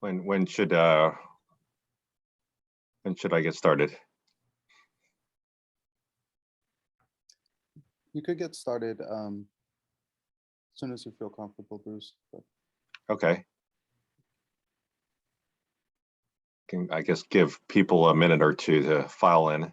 When should I get started? You could get started as soon as you feel comfortable, Bruce. But... Okay. Can I guess give people a minute or two to file in.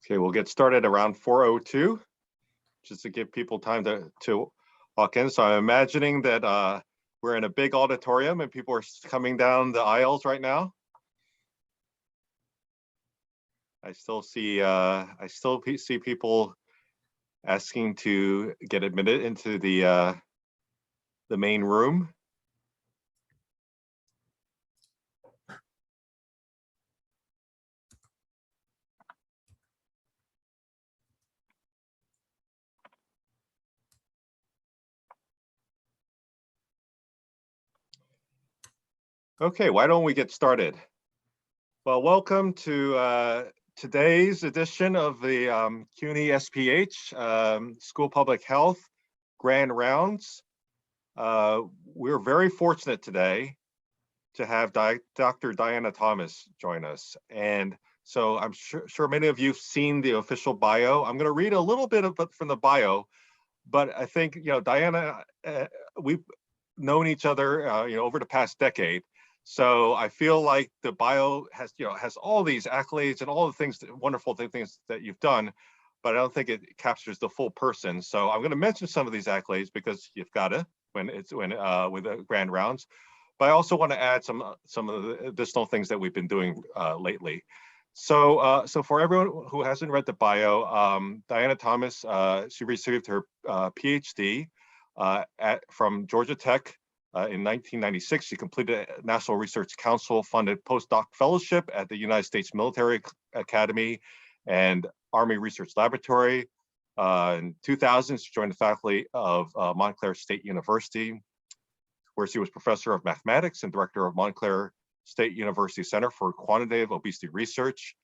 Okay, we'll get started around 4:02, just to give people time to walk in. So I'm imagining that we're in a big auditorium and people are coming down the aisles right now. I still see people asking to get admitted into the main room. Okay, why don't we get started? Well, welcome to today's edition of the CUNY SPH School of Public Health Grand Rounds. We're very fortunate today to have Dr. Diana Thomas join us. And so I'm sure many of you have seen the official bio. I'm going to read a little bit from the bio, but I think, Diana, we've known each other, over the past decade. So I feel like the bio has all these accolades and all the things, wonderful things that you've done, but I don't think it captures the full person. So I'm going to mention some of these accolades because you've got to with the grand rounds. But I also want to add some of the additional things that we've been doing lately. So for everyone who hasn't read the bio, Diana Thomas, she received her PhD from Georgia Tech in 1996. She completed a National Research Council funded postdoc fellowship at the United States Military Academy and Army Research Laboratory. In 2000, she joined the faculty of Montclair State University, where she was professor of mathematics and director of Montclair State University Center for Quantitative Obesity Research.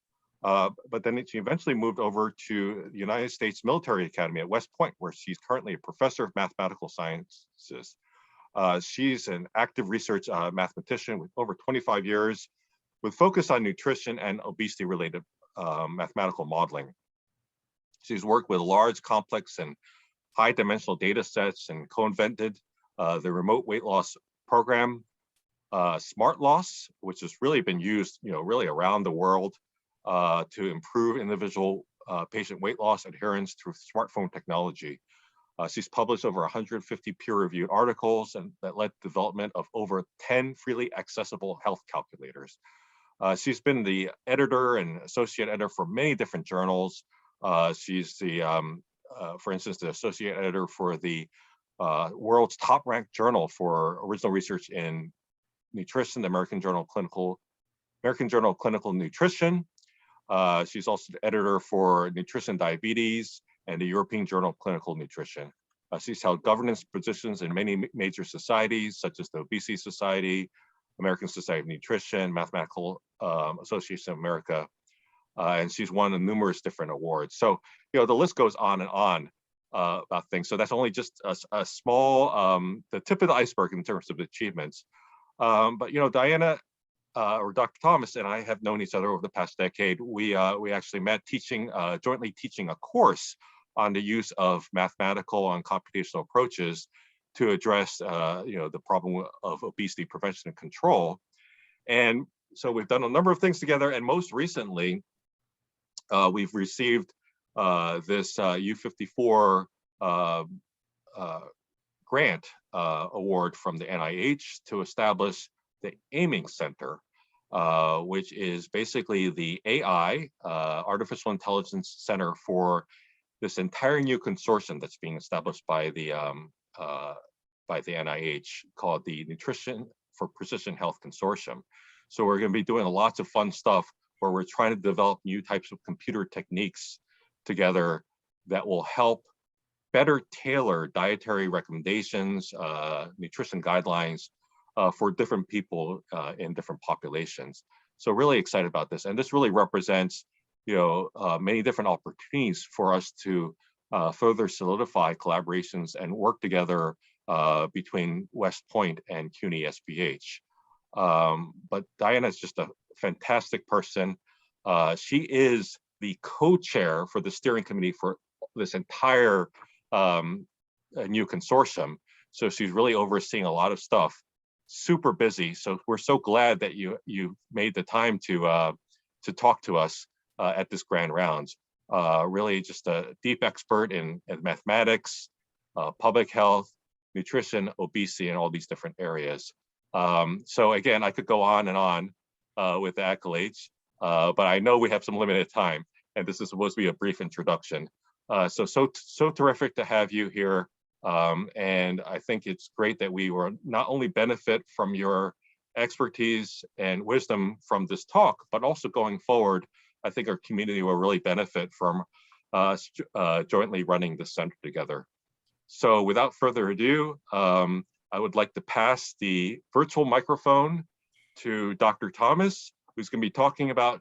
But then she eventually moved over to the United States Military Academy at West Point, where she's currently a professor of mathematical sciences. She's an active research mathematician with over 25 years with focus on nutrition and obesity-related mathematical modeling. She's worked with large, complex, and high-dimensional data sets and co-invented the remote weight loss program, Smart Loss, which has really been used, really around the world to improve individual patient weight loss adherence through smartphone technology. She's published over 150 peer-reviewed articles and that led to the development of over 10 freely accessible health calculators. She's been the editor and associate editor for many different journals. She's the, for instance, the associate editor for the world's top-ranked journal for original research in nutrition, the American Journal of Clinical Nutrition. She's also the editor for Nutrition Diabetes and the European Journal of Clinical Nutrition. She's held governance positions in many major societies, such as the Obesity Society, American Society of Nutrition, Mathematical Association of America, and she's won numerous different awards. So, the list goes on and on about things. So that's only just a small, the tip of the iceberg in terms of achievements. But, Diana, or Dr. Thomas and I have known each other over the past decade. We actually met jointly teaching a course on the use of mathematical and computational approaches to address, the problem of obesity prevention and control. And so we've done a number of things together. And most recently, we've received this U54 grant award from the NIH to establish the Aiming Center, which is basically the AI, artificial intelligence center for this entire new consortium that's being established by the by the NIH called the Nutrition for Precision Health Consortium. So we're going to be doing lots of fun stuff where we're trying to develop new types of computer techniques together that will help better tailor dietary recommendations, nutrition guidelines for different people in different populations. So really excited about this. And this really represents, many different opportunities for us to further solidify collaborations and work together between West Point and CUNY SPH. But Diana is just a fantastic person. She is the co-chair for the steering committee for this entire new consortium. So she's really overseeing a lot of stuff, super busy. So we're so glad that you made the time to talk to us at this grand rounds. Really just a deep expert in mathematics, public health, nutrition, obesity, and all these different areas. So again, I could go on and on with the accolades, but I know we have some limited time, and this is supposed to be a brief introduction. So terrific to have you here. And I think it's great that we will not only benefit from your expertise and wisdom from this talk, but also going forward, I think our community will really benefit from us jointly running the center together. So without further ado, I would like to pass the virtual microphone to Dr. Thomas, who's going to be talking about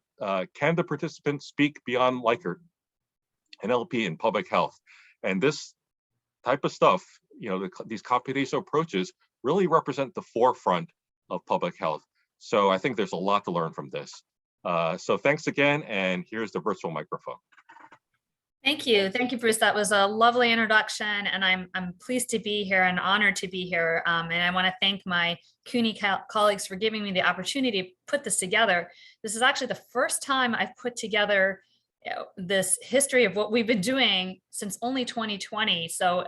can the participants speak beyond Likert, NLP in public health. And this type of stuff, these computational approaches really represent the forefront of public health. So I think there's a lot to learn from this. So thanks again, and here's the virtual microphone. Thank you, Bruce. That was a lovely introduction, and I'm pleased to be here and honored to be here. And I want to thank my CUNY colleagues for giving me the opportunity to put this together. This is actually the first time I've put together this history of what we've been doing since only 2020. So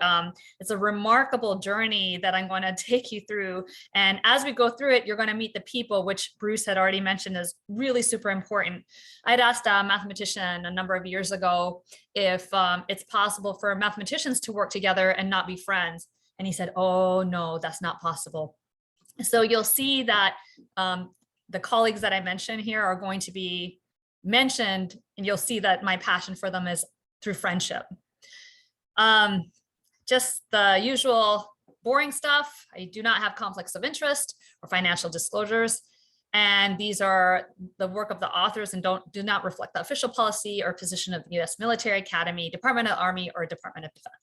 it's a remarkable journey that I'm going to take you through. And as we go through it, you're going to meet the people, which Bruce had already mentioned is really super important. I'd asked a mathematician a number of years ago if it's possible for mathematicians to work together and not be friends. And he said, oh, no, that's not possible. So you'll see that the colleagues that I mentioned here are going to be mentioned, and you'll see that my passion for them is through friendship. Just the usual boring stuff. I do not have conflicts of interest or financial disclosures. And these are the work of the authors and do not reflect the official policy or position of the US Military Academy, Department of Army, or Department of Defense.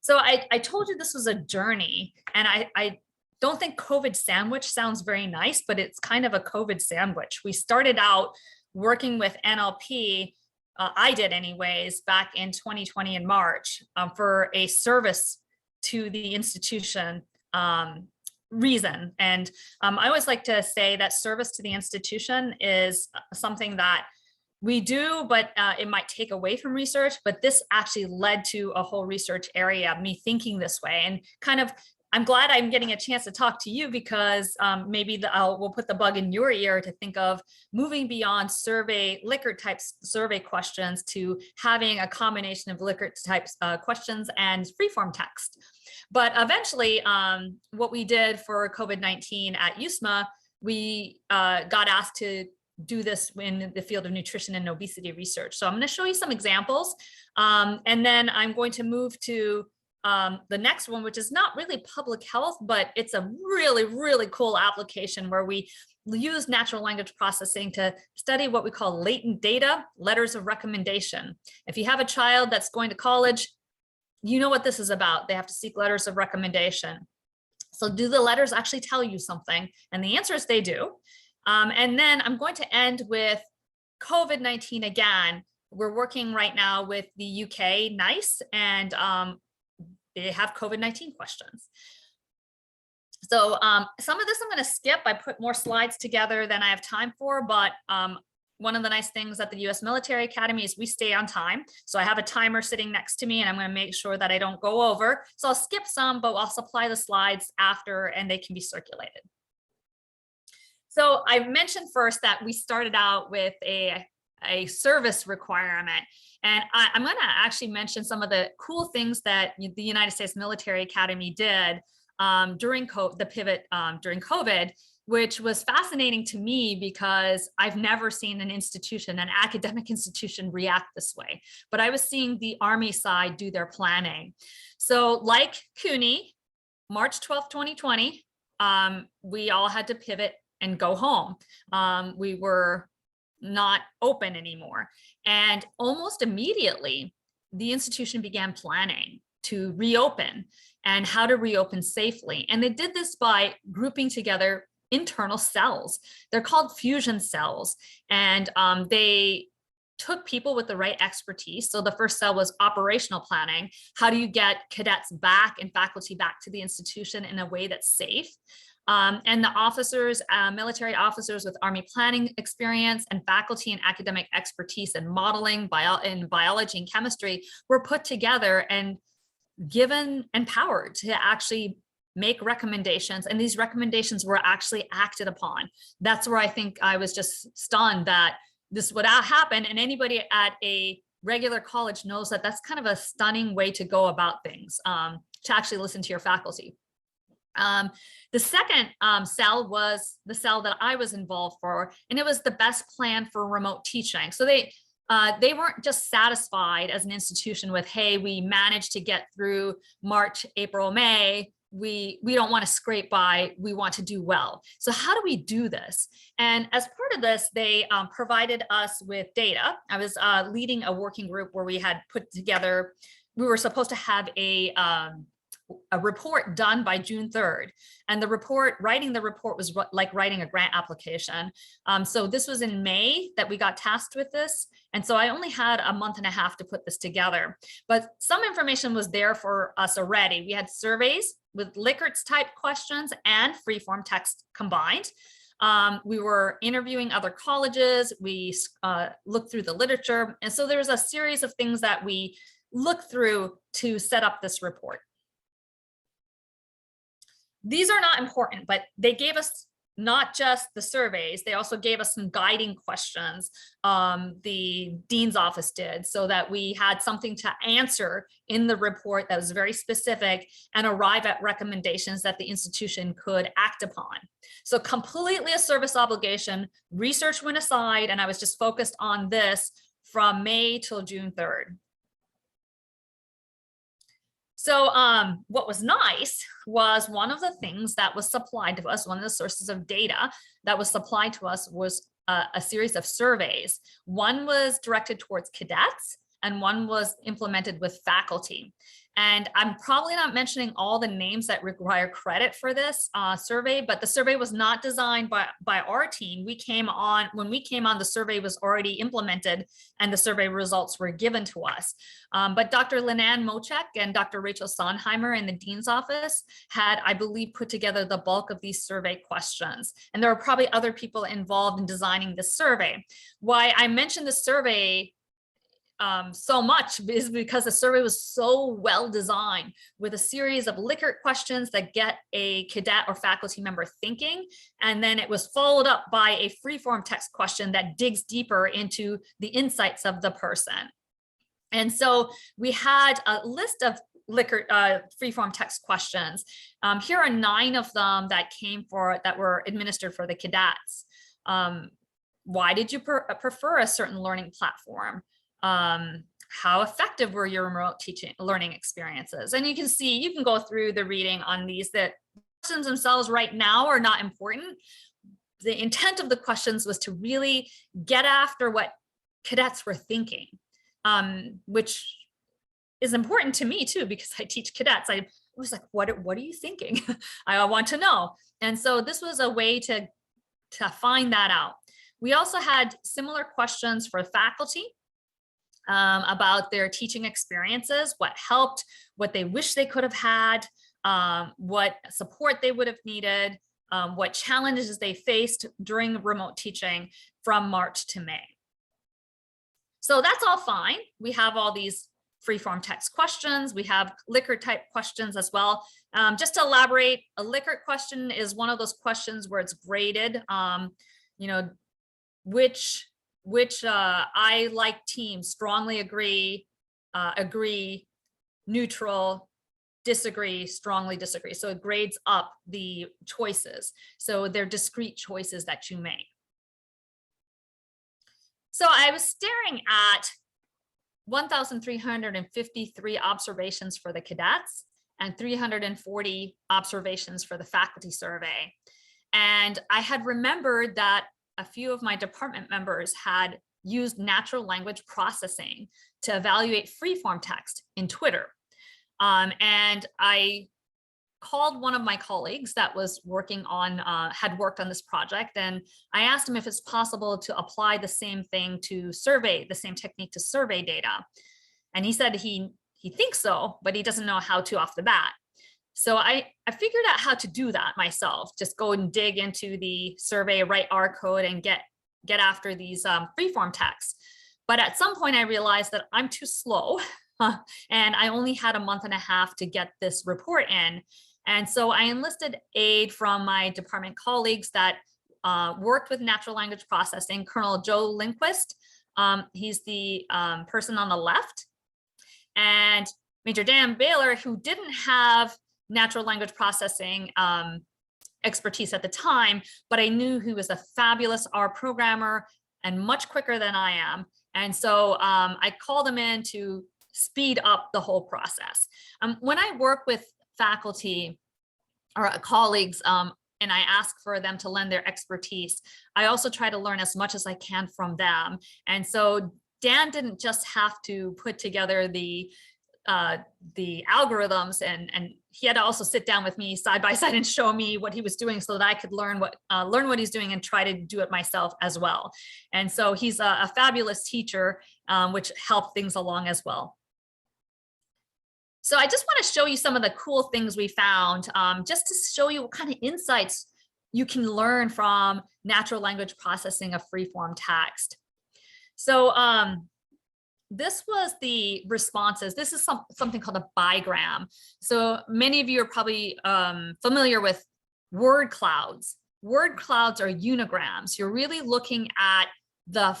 So I told you this was a journey, and I don't think COVID sandwich sounds very nice, but it's kind of a COVID sandwich. We started out working with NLP, I did anyways, back in 2020 in March for a service to the institution reason. And I always like to say that service to the institution is something that we do, but it might take away from research, but this actually led to a whole research area, me thinking this way, and kind of I'm glad I'm getting a chance to talk to you because maybe we'll put the bug in your ear to think of moving beyond Likert type survey questions to having a combination of Likert types questions and freeform text. But eventually, what we did for COVID-19 at USMA, we got asked to do this in the field of nutrition and obesity research. So I'm going to show you some examples, and then I'm going to move to the next one, which is not really public health, but it's a really, really cool application where we use natural language processing to study what we call latent data, letters of recommendation. If you have a child that's going to college, you know what this is about. They have to seek letters of recommendation. So do the letters actually tell you something? And the answer is they do. And then I'm going to end with COVID-19 again. We're working right now with the UK, NICE, and they have COVID-19 questions. So some of this I'm going to skip. I put more slides together than I have time for, but one of the nice things at the US Military Academy is we stay on time. So I have a timer sitting next to me, and I'm going to make sure that I don't go over. So I'll skip some, but I'll supply the slides after, and they can be circulated. So I mentioned first that we started out with a a service requirement. And I'm going to actually mention some of the cool things that the United States Military Academy did during the pivot during COVID, which was fascinating to me because I've never seen an institution, an academic institution, react this way. But I was seeing the Army side do their planning. So like CUNY, March 12th, 2020, we all had to pivot and go home. We were not open anymore. And almost immediately, the institution began planning to reopen and how to reopen safely. And they did this by grouping together internal cells. They're called fusion cells. And they took people with the right expertise. So the first cell was operational planning. How do you get cadets back and faculty back to the institution in a way that's safe? And the officers, military officers with Army planning experience and faculty and academic expertise in modeling, in biology and chemistry were put together and given empowered to actually make recommendations. And these recommendations were actually acted upon. That's where I think I was just stunned that this would happen. And anybody at a regular college knows that that's kind of a stunning way to go about things, to actually listen to your faculty. The second cell was the cell that I was involved for, and it was the best plan for remote teaching. So they weren't just satisfied as an institution with, hey, we managed to get through March, April, May. We don't want to scrape by, we want to do well. So how do we do this? And as part of this, they provided us with data. I was leading a working group where we had put together, we were supposed to have a report done by June 3rd. And the report, writing the report was like writing a grant application. So this was in May that we got tasked with this. And so I only had a month and a half to put this together, but some information was there for us already. We had surveys with Likert type questions and freeform text combined. We were interviewing other colleges. We looked through the literature. And so there's a series of things that we looked through to set up this report. These are not important, but they gave us not just the surveys, they also gave us some guiding questions the dean's office did, so that we had something to answer in the report that was very specific and arrive at recommendations that the institution could act upon. So completely a service obligation, research went aside, and I was just focused on this from May till June 3rd. So what was nice was one of the things that was supplied to us, one of the sources of data that was supplied to us was a series of surveys. One was directed towards cadets and one was implemented with faculty. And I'm probably not mentioning all the names that require credit for this survey, but the survey was not designed by our team. When we came on, the survey was already implemented and the survey results were given to us. But Dr. Linan Mochek and Dr. Rachel Sondheimer in the dean's office had, I believe, put together the bulk of these survey questions. And there were probably other people involved in designing this survey. Why I mentioned the survey so much is because the survey was so well designed with a series of Likert questions that get a cadet or faculty member thinking. And then it was followed up by a freeform text question that digs deeper into the insights of the person. And so we had a list of Likert freeform text questions. Here are 9 of them that were administered for the cadets. Why did you prefer a certain learning platform? How effective were your remote learning experiences? And you can go through the reading on these. That questions themselves right now are not important. The intent of the questions was to really get after what cadets were thinking, which is important to me too, because I teach cadets. I was like, what are you thinking? I want to know. And so this was a way to find that out. We also had similar questions for faculty. About their teaching experiences, what helped, what they wish they could have had, what support they would have needed, what challenges they faced during remote teaching from March to May. So that's all fine. We have all these freeform text questions. We have Likert type questions as well. Just to elaborate, a Likert question is one of those questions where it's graded, which I like teams: strongly agree, agree, neutral, disagree, strongly disagree. So it grades up the choices. So they're discrete choices that you make. So I was staring at 1,353 observations for the cadets and 340 observations for the faculty survey. And I had remembered that a few of my department members had used natural language processing to evaluate free-form text in Twitter. And I called one of my colleagues that was working on, had worked on this project, and I asked him if it's possible to apply the same thing to survey, the same technique to survey data. And he said he thinks so, but he doesn't know how to off the bat. So I figured out how to do that myself. Just go and dig into the survey, write R code, and get after these free-form texts. But at some point I realized that I'm too slow and I only had a month and a half to get this report in. And so I enlisted aid from my department colleagues that worked with natural language processing. Colonel Joe Lindquist, he's the person on the left, and Major Dan Baylor, who didn't have natural language processing expertise at the time, but I knew he was a fabulous R programmer and much quicker than I am. And so I called him in to speed up the whole process. When I work with faculty or colleagues, and I ask for them to lend their expertise, I also try to learn as much as I can from them. And so Dan didn't just have to put together the algorithms, and he had to also sit down with me side by side and show me what he was doing so that I could learn what he's doing and try to do it myself as well. And so he's a fabulous teacher, which helped things along as well. So I just want to show you some of the cool things we found, just to show you what kind of insights you can learn from natural language processing of free-form text. So this was the responses. This is something called a bigram. So many of you are probably familiar with word clouds. Word clouds are unigrams. You're really looking at the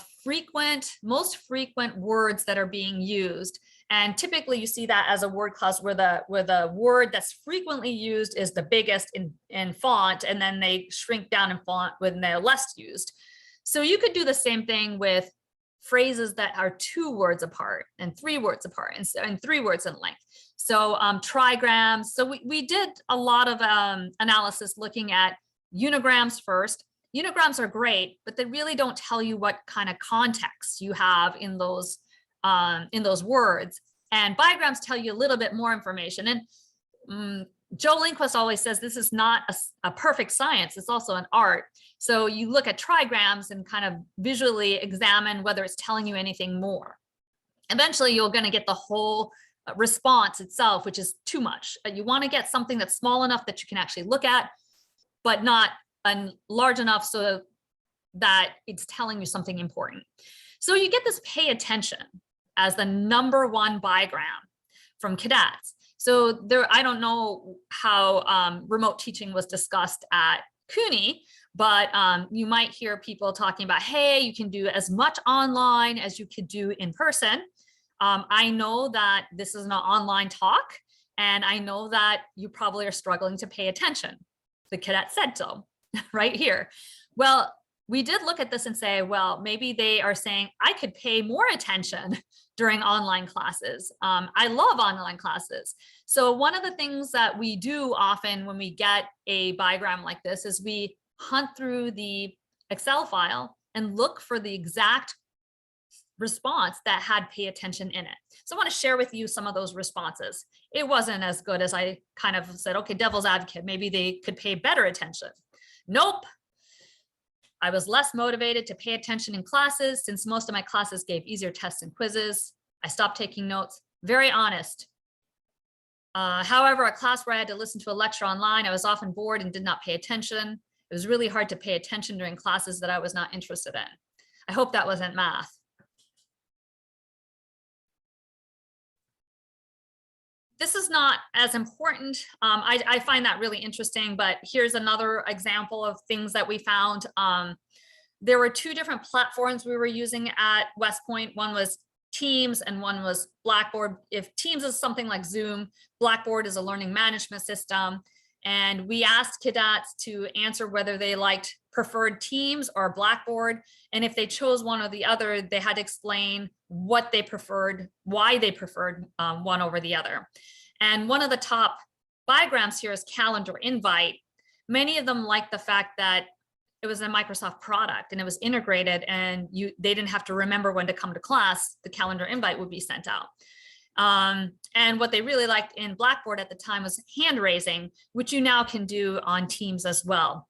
most frequent words that are being used. And typically you see that as a word cloud where the word that's frequently used is the biggest in font, and then they shrink down in font when they're less used. So you could do the same thing with phrases that are 2 words apart and 3 words apart and 3 words in length. So trigrams. So we did a lot of analysis looking at unigrams first. Unigrams are great, but they really don't tell you what kind of context you have in those words. And bigrams tell you a little bit more information. And Joe Lindquist always says this is not a perfect science, it's also an art. So you look at trigrams and kind of visually examine whether it's telling you anything more. Eventually you're going to get the whole response itself, which is too much. You want to get something that's small enough that you can actually look at, but not large enough so that it's telling you something important. So you get this pay attention as the #1 bigram from cadets. So there, I don't know how remote teaching was discussed at CUNY, but you might hear people talking about, hey, you can do as much online as you could do in person. I know that this is an online talk, and I know that you probably are struggling to pay attention. The cadet said so right here. Well, we did look at this and say, well, maybe they are saying I could pay more attention during online classes. I love online classes. So one of the things that we do often when we get a bigram like this is we hunt through the Excel file and look for the exact response that had pay attention in it. So I want to share with you some of those responses. It wasn't as good as I kind of said, okay, devil's advocate, maybe they could pay better attention. Nope. I was less motivated to pay attention in classes since most of my classes gave easier tests and quizzes. I stopped taking notes. Very honest. However, a class where I had to listen to a lecture online, I was often bored and did not pay attention. It was really hard to pay attention during classes that I was not interested in. I hope that wasn't math. This is not as important. I find that really interesting, but here's another example of things that we found. There were two different platforms we were using at West Point. One was Teams and one was Blackboard. If Teams is something like Zoom, Blackboard is a learning management system. And we asked cadets to answer whether they liked preferred Teams or Blackboard. And if they chose one or the other, they had to explain what they preferred, why they preferred one over the other. And one of the top diagrams here is calendar invite. Many of them like the fact that it was a Microsoft product and it was integrated and they didn't have to remember when to come to class, the calendar invite would be sent out. And what they really liked in Blackboard at the time was hand raising, which you now can do on Teams as well.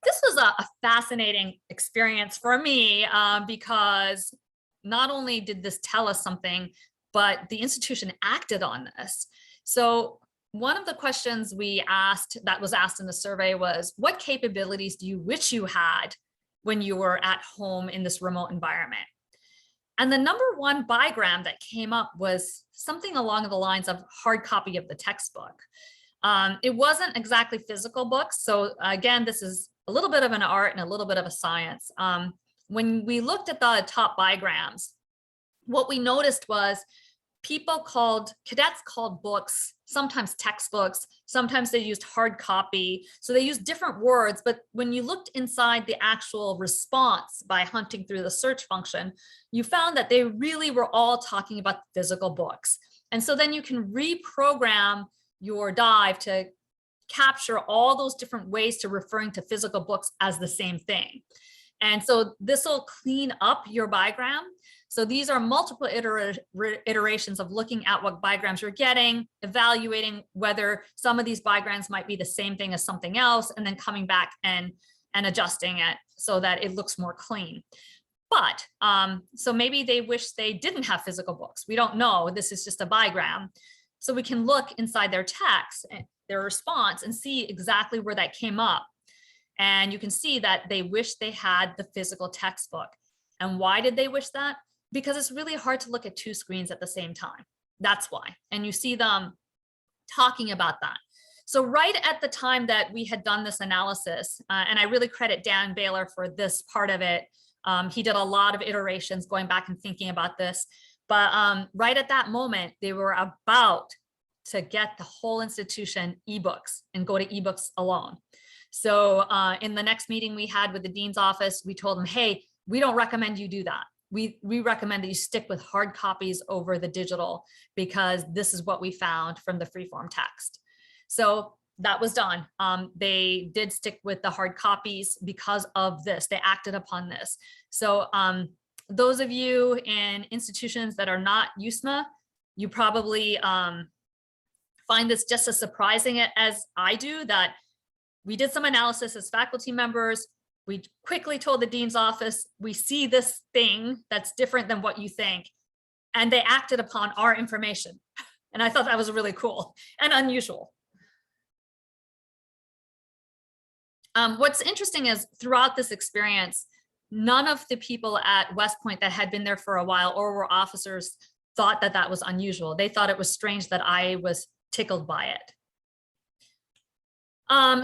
This was a fascinating experience for me because not only did this tell us something, but the institution acted on this. So one of the questions we asked that was asked in the survey was, what capabilities do you wish you had when you were at home in this remote environment? And the number one diagram that came up was something along the lines of hard copy of the textbook. It wasn't exactly physical books. So again, this is a little bit of an art and a little bit of a science. When we looked at the top diagrams, what we noticed was cadets called books, sometimes textbooks, sometimes they used hard copy. So they used different words, but when you looked inside the actual response by hunting through the search function, you found that they really were all talking about physical books. And so then you can reprogram your dive to capture all those different ways to referring to physical books as the same thing. And so this will clean up your diagram. So these are multiple iterations of looking at what diagrams you're getting, evaluating whether some of these diagrams might be the same thing as something else, and then coming back and adjusting it so that it looks more clean. But so maybe they wish they didn't have physical books. We don't know. This is just a diagram. So we can look inside their text, their response, and see exactly where that came up. And you can see that they wish they had the physical textbook. And why did they wish that? Because it's really hard to look at two screens at the same time. That's why. And you see them talking about that. So right at the time that we had done this analysis, and I really credit Dan Baylor for this part of it. He did a lot of iterations going back and thinking about this. But right at that moment, they were about to get the whole institution ebooks and go to ebooks alone. So in the next meeting we had with the dean's office, we told them, hey, we don't recommend you do that. We recommend that you stick with hard copies over the digital because this is what we found from the freeform text. So that was done. They did stick with the hard copies because of this. They acted upon this. So those of you in institutions that are not USMA, you probably find this just as surprising as I do, that we did some analysis as faculty members. We quickly told the dean's office, we see this thing that's different than what you think. And they acted upon our information. And I thought that was really cool and unusual. What's interesting is throughout this experience, none of the people at West Point that had been there for a while or were officers thought that that was unusual. They thought it was strange that I was tickled by it.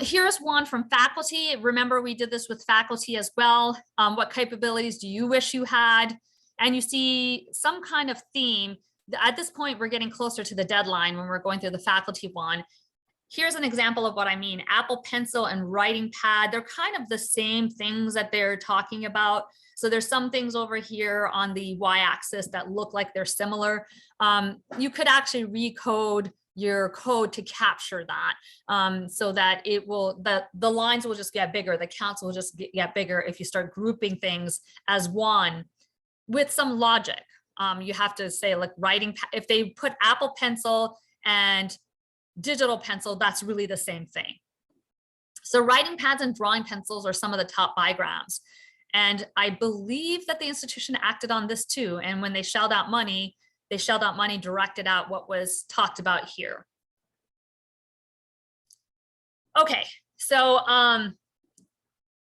Here's one from faculty. Remember, we did this with faculty as well. What capabilities do you wish you had? And you see some kind of theme. At this point, we're getting closer to the deadline when we're going through the faculty one. Here's an example of what I mean. Apple Pencil and writing pad, they're kind of the same things that they're talking about. So there's some things over here on the y-axis that look like they're similar. You could actually recode your code to capture that so that it will, the lines will just get bigger, the counts will just get bigger if you start grouping things as one with some logic. You have to say like writing, if they put Apple Pencil and digital pencil, that's really the same thing. So writing pads and drawing pencils are some of the top diagrams. And I believe that the institution acted on this too. And when they shelled out money, they shelled out money directed at what was talked about here. Okay, so I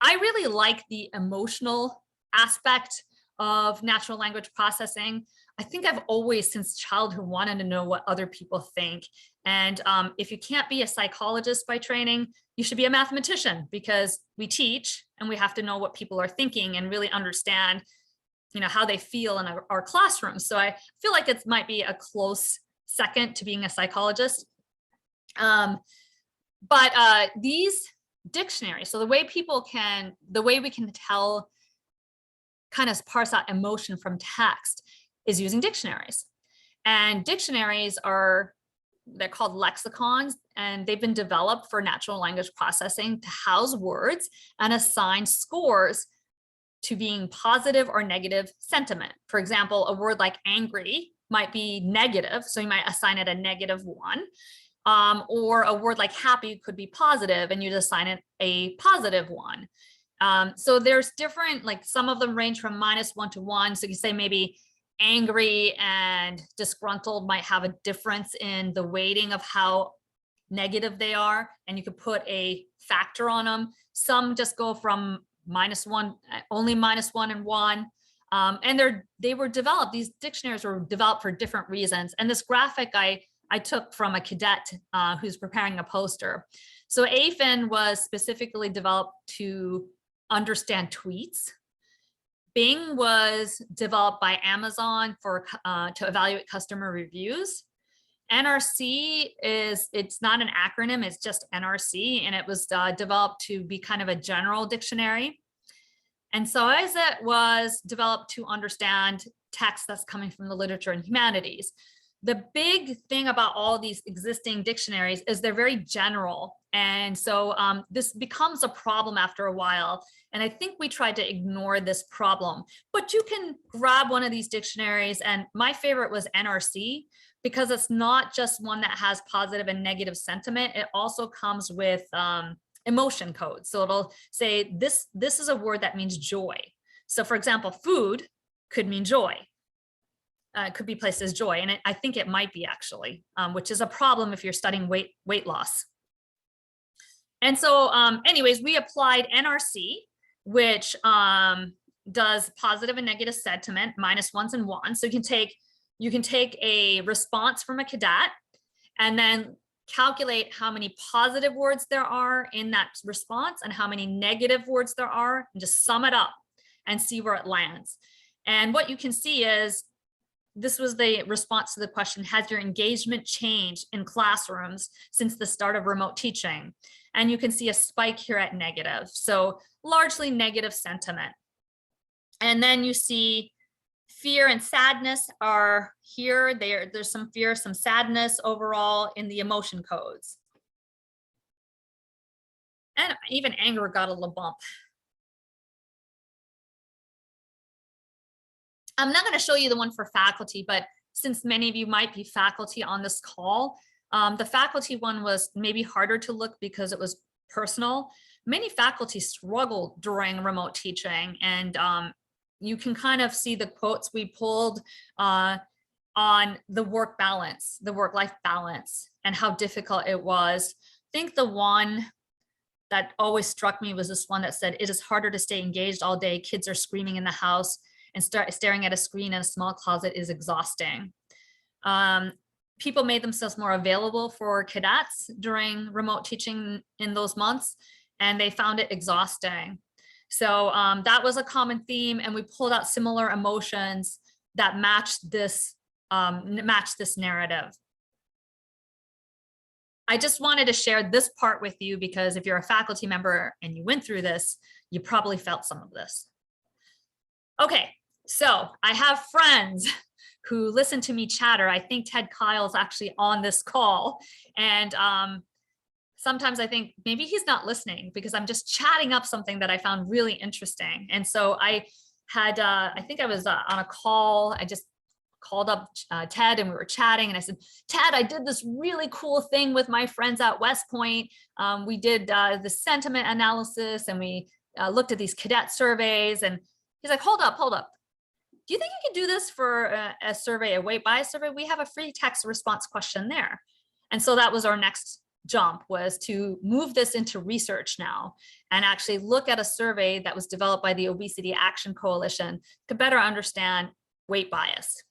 really like the emotional aspect of natural language processing. I think I've always, since childhood, wanted to know what other people think. And if you can't be a psychologist by training, you should be a mathematician, because we teach and we have to know what people are thinking and really understand, how they feel in our classrooms. So I feel like it might be a close second to being a psychologist. But these dictionaries, so the way we can tell, kind of parse out emotion from text, is using dictionaries. And dictionaries they're called lexicons, and they've been developed for natural language processing to house words and assign scores to being positive or negative sentiment. For example, a word like angry might be negative, so you might assign it a -1. Or a word like happy could be positive, and you'd assign it a +1. So there's different, like some of them range from -1 to 1. So you say maybe angry and disgruntled might have a difference in the weighting of how negative they are, and you could put a factor on them. Some just go from -1, only -1 and 1. And these dictionaries were developed for different reasons. And this graphic I took from a cadet who's preparing a poster. So AFIN was specifically developed to understand tweets. Bing was developed by Amazon to evaluate customer reviews. NRC it's not an acronym, it's just NRC, and it was developed to be kind of a general dictionary. And so it was developed to understand text that's coming from the literature and humanities. The big thing about all these existing dictionaries is they're very general. And so this becomes a problem after a while. And I think we tried to ignore this problem, but you can grab one of these dictionaries. And my favorite was NRC, because it's not just one that has positive and negative sentiment. It also comes with emotion codes. So it'll say this is a word that means joy. So for example, food could mean joy. Could be placed as joy, and I think it might be actually, which is a problem if you're studying weight loss. And so anyways, we applied NRC, which does positive and negative sentiment, -1s and 1s. So you can take a response from a cadet and then calculate how many positive words there are in that response and how many negative words there are, and just sum it up and see where it lands. And what you can see is, this was the response to the question, has your engagement changed in classrooms since the start of remote teaching? And you can see a spike here at negative, so largely negative sentiment. And then you see fear and sadness are here. There's some fear, some sadness overall in the emotion codes. And even anger got a little bump. I'm not going to show you the one for faculty, but since many of you might be faculty on this call, the faculty one was maybe harder to look because it was personal. Many faculty struggled during remote teaching, and you can kind of see the quotes we pulled on the work balance, the work-life balance, and how difficult it was. I think the one that always struck me was this one that said, it is harder to stay engaged all day. Kids are screaming in the house, and staring at a screen in a small closet is exhausting. People made themselves more available for cadets during remote teaching in those months, and they found it exhausting. So that was a common theme, and we pulled out similar emotions that matched this narrative. I just wanted to share this part with you because if you're a faculty member and you went through this, you probably felt some of this. Okay. So I have friends who listen to me chatter. I think Ted Kyle's actually on this call. And sometimes I think maybe he's not listening because I'm just chatting up something that I found really interesting. And so I had, I think I was on a call. I just called up Ted and we were chatting, and I said, Ted, I did this really cool thing with my friends at West Point. We did the sentiment analysis, and we looked at these cadet surveys. And he's like, hold up. Do you think you can do this for a survey, a weight bias survey? We have a free text response question there. And so that was our next jump was to move this into research now and actually look at a survey that was developed by the Obesity Action Coalition to better understand weight bias.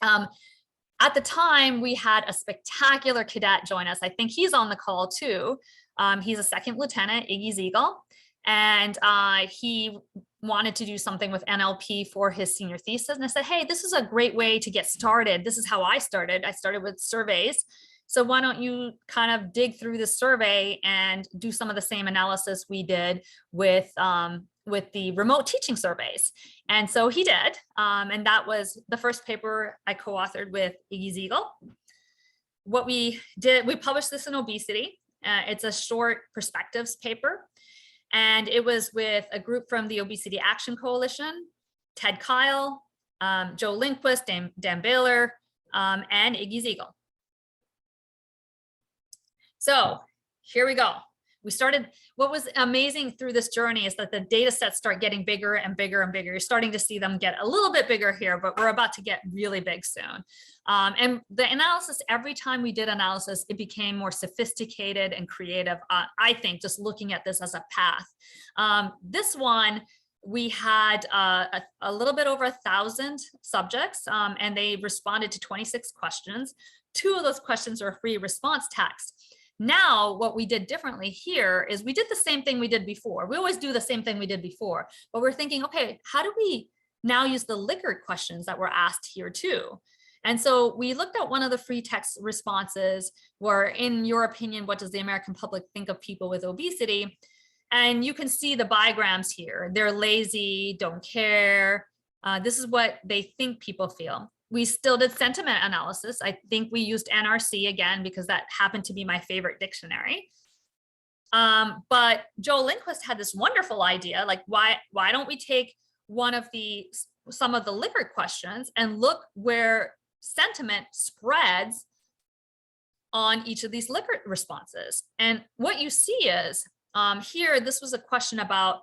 At the time, we had a spectacular cadet join us. I think he's on the call too. He's a second lieutenant, Iggy Ziegel, and he wanted to do something with NLP for his senior thesis. And I said, hey, this is a great way to get started. This is how I started. I started with surveys. So why don't you kind of dig through the survey and do some of the same analysis we did with the remote teaching surveys. And so he did. And that was the first paper I co-authored with Iggy Ziegel. What we did, we published this in Obesity. It's a short perspectives paper. And it was with a group from the Obesity Action Coalition, Ted Kyle, Joe Lindquist, Dan Baylor, and Iggy Ziegel. So here we go. We started, what was amazing through this journey is that the data sets start getting bigger and bigger and bigger. You're starting to see them get a little bit bigger here, but we're about to get really big soon. And the analysis, every time we did analysis, it became more sophisticated and creative. I think just looking at this as a path. This one, we had a little bit over 1,000 subjects, and they responded to 26 questions. 2 of those questions were free response text. Now, what we did differently here is we did the same thing we did before. We always do the same thing we did before, but we're thinking, okay, how do we now use the Likert questions that were asked here too? And so we looked at one of the free text responses where, in your opinion, what does the American public think of people with obesity? And you can see the bigrams here. They're lazy, don't care. This is what they think people feel. We still did sentiment analysis. I think we used NRC again, because that happened to be my favorite dictionary. But Joe Lindquist had this wonderful idea, like why don't we take some of the Likert questions and look where sentiment spreads on each of these Likert responses. And what you see is here, this was a question about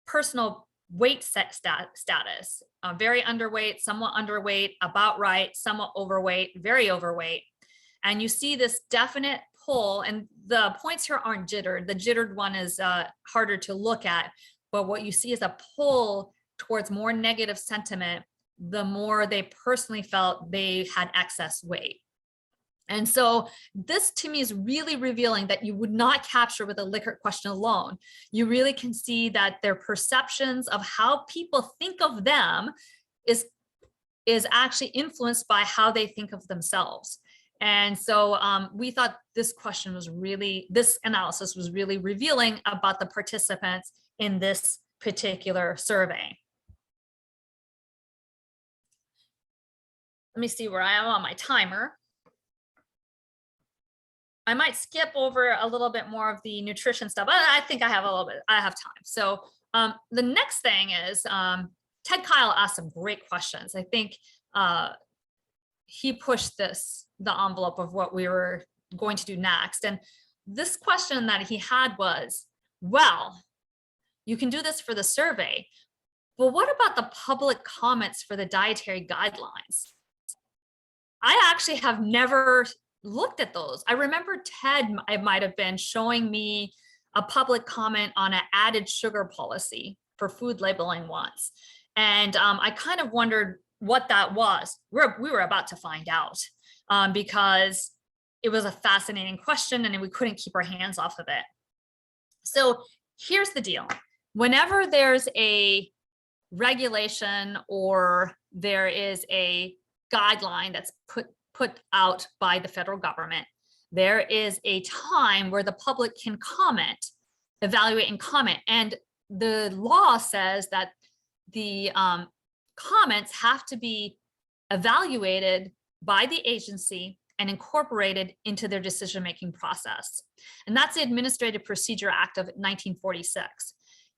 personal weight status, very underweight, somewhat underweight, about right, somewhat overweight, very overweight. And you see this definite pull, and the points here aren't jittered. The jittered one is harder to look at, but what you see is a pull towards more negative sentiment, the more they personally felt they had excess weight. And so this to me is really revealing that you would not capture with a Likert question alone. You really can see that their perceptions of how people think of them is actually influenced by how they think of themselves. And so we thought this analysis was really revealing about the participants in this particular survey. Let me see where I am on my timer. I might skip over a little bit more of the nutrition stuff, but I think I have time. So the next thing is Ted Kyle asked some great questions. I think he pushed the envelope of what we were going to do next. And this question that he had was, well, you can do this for the survey, but what about the public comments for the dietary guidelines? I actually have never looked at those. I remember Ted, it might have been showing me a public comment on an added sugar policy for food labeling once. And I kind of wondered what that was. We were about to find out because it was a fascinating question and we couldn't keep our hands off of it. So here's the deal. Whenever there's a regulation or there is a guideline that's put out by the federal government, there is a time where the public can comment, evaluate and comment. And the law says that the comments have to be evaluated by the agency and incorporated into their decision-making process. And that's the Administrative Procedure Act of 1946.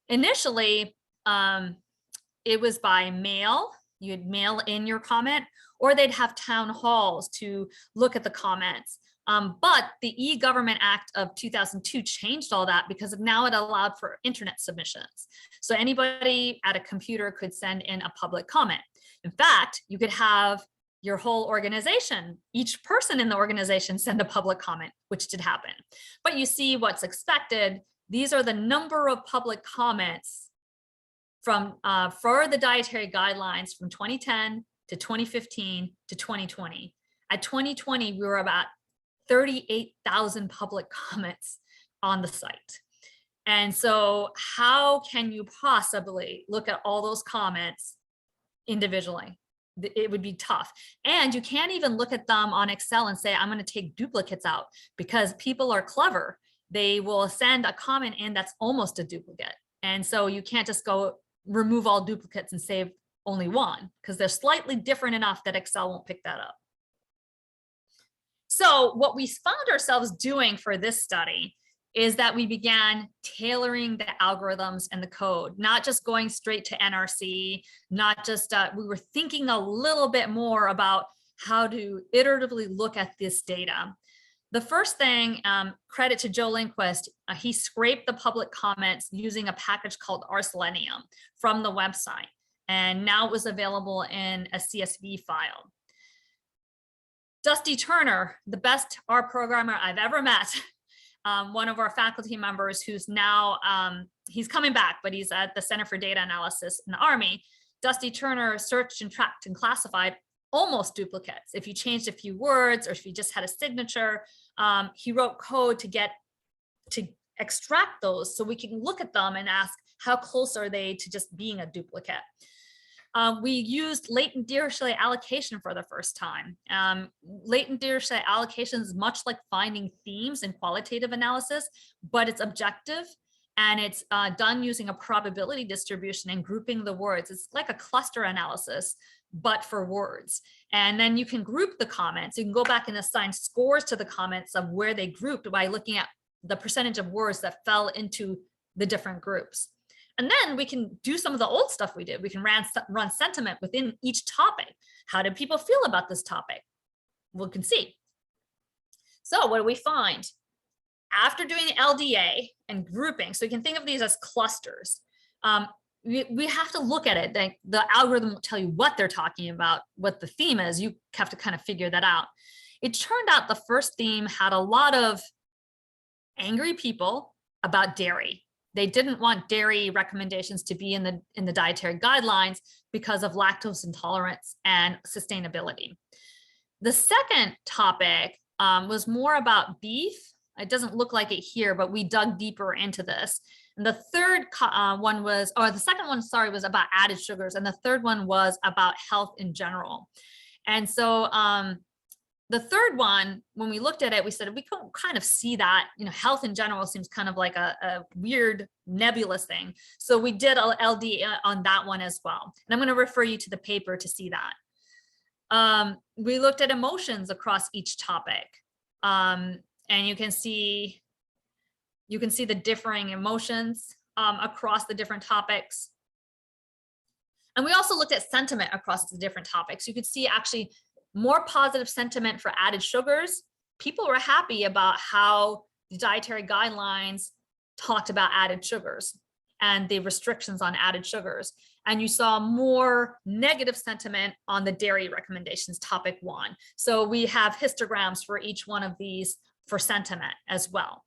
Initially, it was by mail. You'd mail in your comment, or they'd have town halls to look at the comments. But the E-Government Act of 2002 changed all that because now it allowed for internet submissions. So anybody at a computer could send in a public comment. In fact, you could have your whole organization, each person in the organization send a public comment, which did happen. But you see what's expected. These are the number of public comments from for the dietary guidelines from 2010 to 2015 to 2020. At 2020, we were about 38,000 public comments on the site. And so how can you possibly look at all those comments individually? It would be tough. And you can't even look at them on Excel and say, I'm going to take duplicates out, because people are clever. They will send a comment in that's almost a duplicate. And so you can't just go remove all duplicates and save only one, because they're slightly different enough that Excel won't pick that up. So what we found ourselves doing for this study is that we began tailoring the algorithms and the code, not just going straight to NRC, not just, we were thinking a little bit more about how to iteratively look at this data. The first thing, credit to Joe Lindquist, he scraped the public comments using a package called Selenium from the website, and now it was available in a CSV file. Dusty Turner, the best R programmer I've ever met, one of our faculty members who's now, he's coming back, but he's at the Center for Data Analysis in the Army. Dusty Turner searched and tracked and classified almost duplicates. If you changed a few words or if you just had a signature, he wrote code to extract those so we can look at them and ask how close are they to just being a duplicate. We used latent Dirichlet allocation for the first time. Latent Dirichlet allocation is much like finding themes in qualitative analysis, but it's objective and it's done using a probability distribution and grouping the words. It's like a cluster analysis, but for words. And then you can group the comments. You can go back and assign scores to the comments of where they grouped by looking at the percentage of words that fell into the different groups. And then we can do some of the old stuff we did. We can run sentiment within each topic. How did people feel about this topic? We can see. So what do we find? After doing LDA and grouping, so you can think of these as clusters, we have to look at it. The algorithm will tell you what they're talking about, what the theme is. You have to kind of figure that out. It turned out the first theme had a lot of angry people about dairy. They didn't want dairy recommendations to be in the dietary guidelines because of lactose intolerance and sustainability. The second topic was more about beef. It doesn't look like it here, but we dug deeper into this. And the third one was, or the second one, sorry, was about added sugars. And the third one was about health in general. And so the third one, when we looked at it, we said we couldn't kind of see that, health in general seems kind of like a weird nebulous thing. So we did LD on that one as well. And I'm going to refer you to the paper to see that. We looked at emotions across each topic. And you can see the differing emotions across the different topics. And we also looked at sentiment across the different topics. You could see actually more positive sentiment for added sugars. People were happy about how the dietary guidelines talked about added sugars and the restrictions on added sugars. And you saw more negative sentiment on the dairy recommendations, topic 1. So we have histograms for each one of these for sentiment as well.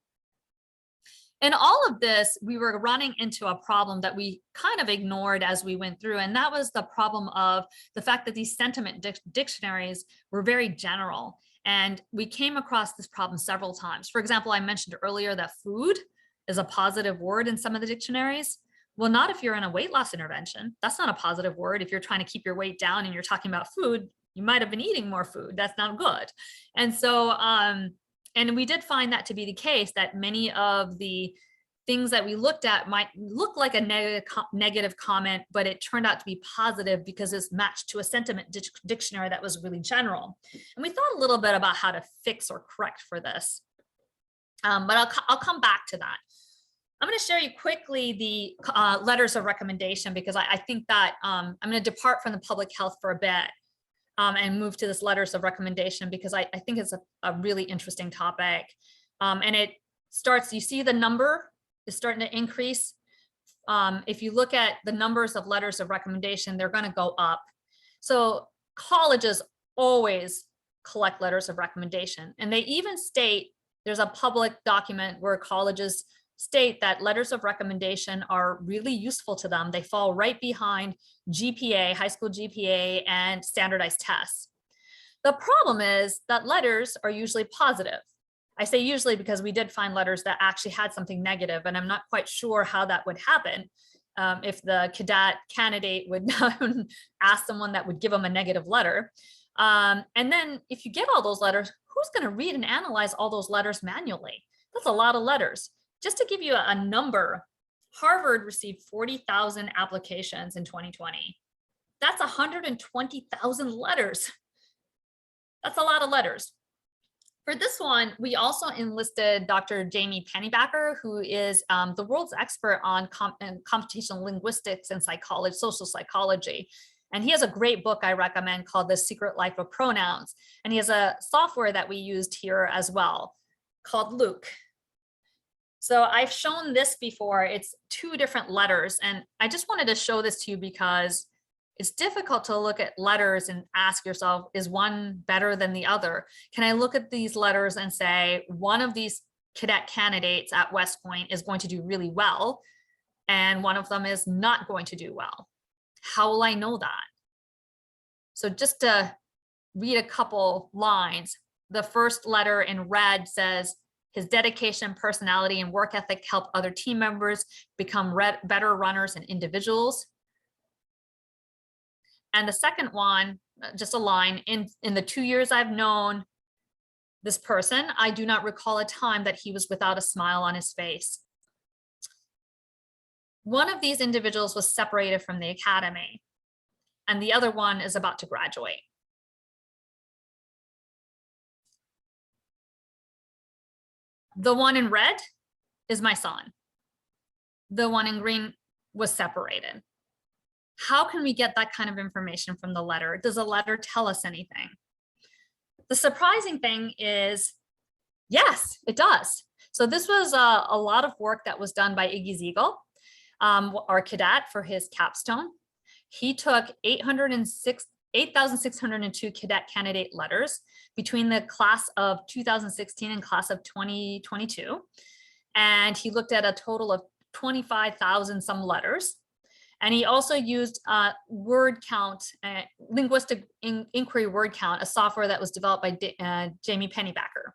In all of this, we were running into a problem that we kind of ignored as we went through, and that was the problem of the fact that these sentiment dictionaries were very general. And we came across this problem several times. For example, I mentioned earlier that food is a positive word in some of the dictionaries. Well, not if you're in a weight loss intervention. That's not a positive word. If you're trying to keep your weight down and you're talking about food, you might have been eating more food. That's not good. And so, and we did find that to be the case, that many of the things that we looked at might look like a negative comment, but it turned out to be positive because it's matched to a sentiment dictionary that was really general. And we thought a little bit about how to fix or correct for this. But I'll come back to that. I'm going to share you quickly the letters of recommendation, because I think that I'm going to depart from the public health for a bit. And move to this letters of recommendation, because I think it's a really interesting topic. And it starts, you see the number is starting to increase. If you look at the numbers of letters of recommendation, they're going to go up. So colleges always collect letters of recommendation. And they even state, there's a public document where colleges state that letters of recommendation are really useful to them. They fall right behind GPA, high school GPA, and standardized tests. The problem is that letters are usually positive. I say usually because we did find letters that actually had something negative, and I'm not quite sure how that would happen. If the cadet candidate would ask someone that would give them a negative letter. And then if you get all those letters, who's going to read and analyze all those letters manually? That's a lot of letters. Just to give you a number, Harvard received 40,000 applications in 2020. That's 120,000 letters. That's a lot of letters. For this one, we also enlisted Dr. Jamie Pennybacker, who is the world's expert on computational linguistics and psychology, social psychology. And he has a great book I recommend called The Secret Life of Pronouns. And he has a software that we used here as well called Luke. So I've shown this before. It's 2 different letters. And I just wanted to show this to you because it's difficult to look at letters and ask yourself, is one better than the other? Can I look at these letters and say, one of these cadet candidates at West Point is going to do really well, and one of them is not going to do well? How will I know that? So just to read a couple lines, the first letter in red says, his dedication, personality, and work ethic help other team members become better runners and individuals. And the second one, just a line, in the 2 years I've known this person, I do not recall a time that he was without a smile on his face. One of these individuals was separated from the academy, and the other one is about to graduate. The one in red is my son. The one in green was separated. How can we get that kind of information from the letter? Does a letter tell us anything? The surprising thing is, yes, it does. So this was a lot of work that was done by Iggy Ziegel, our cadet, for his capstone. He took 8,602 cadet candidate letters between the class of 2016 and class of 2022. And he looked at a total of 25,000 some letters. And he also used word count, linguistic inquiry word count, a software that was developed by Jamie Pennybacker.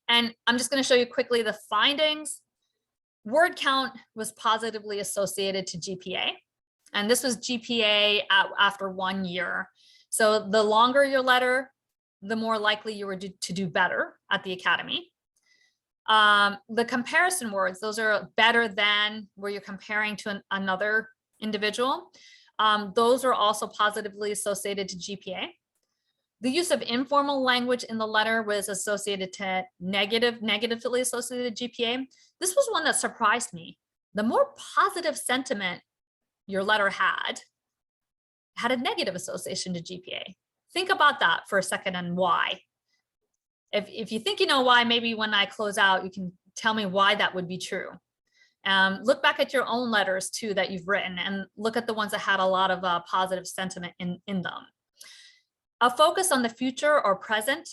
And I'm just going to show you quickly the findings. Word count was positively associated to GPA. And this was GPA after 1 year. So the longer your letter, the more likely you were to do better at the academy. The comparison words, those are better than, where you're comparing to another individual. Those are also positively associated to GPA. The use of informal language in the letter was associated to negatively associated to GPA. This was one that surprised me. The more positive sentiment your letter had a negative association to GPA. Think about that for a second and why. If you think you know why, maybe when I close out, you can tell me why that would be true. Look back at your own letters too that you've written, and look at the ones that had a lot of positive sentiment in them. A focus on the future or present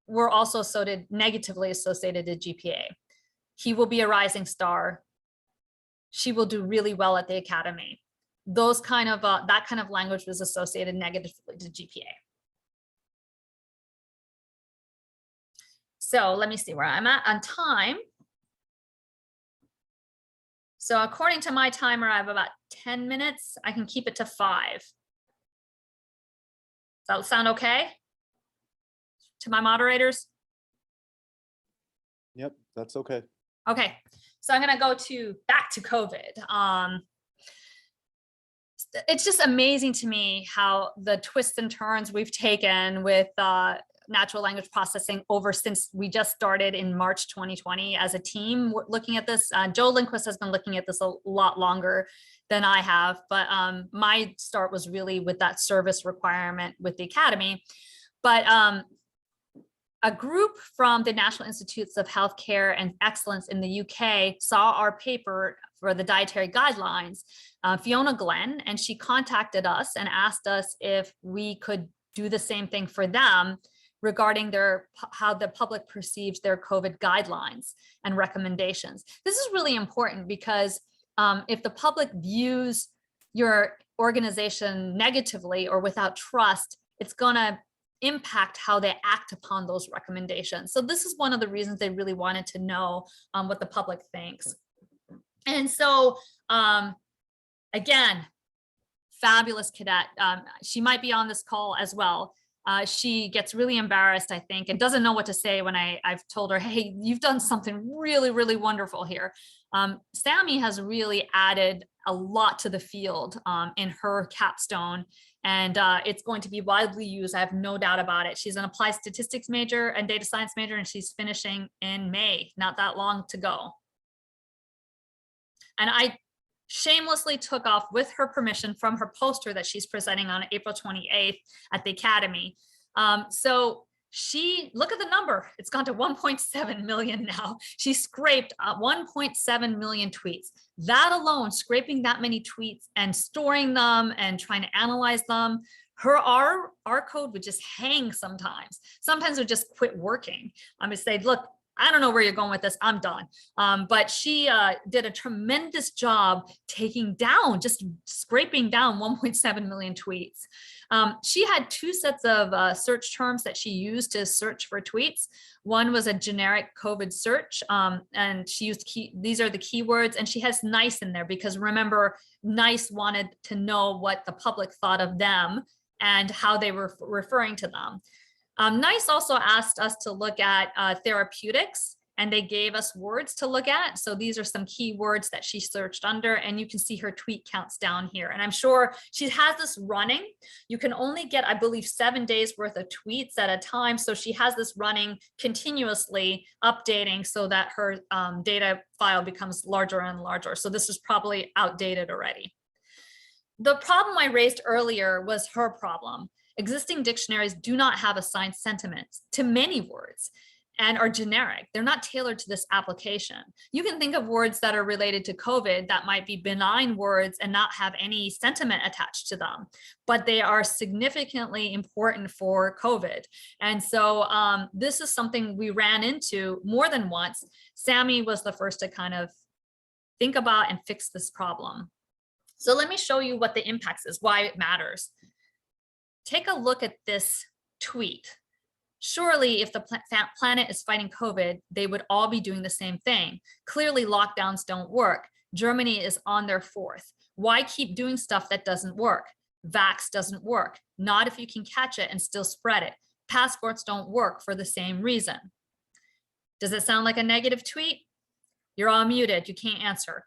were also negatively associated to GPA. He will be a rising star. She will do really well at the academy. Those kind of that kind of language was associated negatively to GPA. So let me see where I'm at on time. So according to my timer, I have about 10 minutes. I can keep it to 5. Does that sound okay to my moderators? Yep, that's okay. Okay, so I'm gonna go back to COVID. It's just amazing to me how the twists and turns we've taken with natural language processing since we just started in March 2020 as a team looking at this. Joe Lindquist has been looking at this a lot longer than I have, but my start was really with that service requirement with the academy. But a group from the National Institutes of Healthcare and Excellence in the UK saw our paper for the dietary guidelines, Fiona Glenn, and she contacted us and asked us if we could do the same thing for them regarding how the public perceives their COVID guidelines and recommendations. This is really important because if the public views your organization negatively or without trust, it's gonna impact how they act upon those recommendations. So this is one of the reasons they really wanted to know what the public thinks. And so again, fabulous cadet. She might be on this call as well. She gets really embarrassed, I think, and doesn't know what to say when I've told her, hey, you've done something really, really wonderful here. Sammy has really added a lot to the field in her capstone, and it's going to be widely used. I have no doubt about it. She's an applied statistics major and data science major, and she's finishing in May, not that long to go. And I shamelessly took off with her permission from her poster that she's presenting on April 28th at the Academy. So look at the number, it's gone to 1.7 million now. She scraped 1.7 million tweets. That alone, scraping that many tweets and storing them and trying to analyze them, our code would just hang sometimes. Sometimes it would just quit working. I would say, look, I don't know where you're going with this, I'm done. But she did a tremendous job taking down, just scraping down 1.7 million tweets. She had two sets of search terms that she used to search for tweets. One was a generic COVID search, and she used these are the keywords, and she has NICE in there because remember, NICE wanted to know what the public thought of them and how they were referring to them. NICE also asked us to look at therapeutics, and they gave us words to look at. So these are some keywords that she searched under, and you can see her tweet counts down here. And I'm sure she has this running. You can only get, I believe, 7 days worth of tweets at a time. So she has this running continuously, updating so that her data file becomes larger and larger. So this is probably outdated already. The problem I raised earlier was her problem. Existing dictionaries do not have assigned sentiments to many words and are generic. They're not tailored to this application. You can think of words that are related to COVID that might be benign words and not have any sentiment attached to them, but they are significantly important for COVID. And so this is something we ran into more than once. Sammy was the first to kind of think about and fix this problem. So let me show you what the impacts is, why it matters. Take a look at this tweet. Surely if the planet is fighting COVID, they would all be doing the same thing. Clearly lockdowns don't work. Germany is on their 4th. Why keep doing stuff that doesn't work? Vax doesn't work. Not if you can catch it and still spread it. Passports don't work for the same reason. Does it sound like a negative tweet? You're all muted, you can't answer.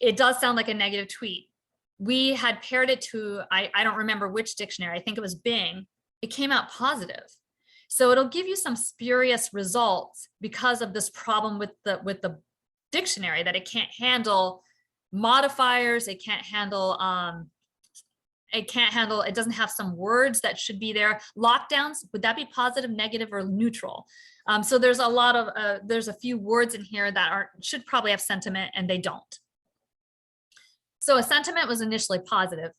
It does sound like a negative tweet. We had paired it to, I don't remember which dictionary, I think it was Bing. It came out positive. So it'll give you some spurious results because of this problem with the dictionary, that it can't handle modifiers, it can't handle, it doesn't have some words that should be there. Lockdowns, would that be positive, negative, or neutral? So there's a lot of, there's a few words in here that should probably have sentiment, and they don't. So a sentiment was initially positive.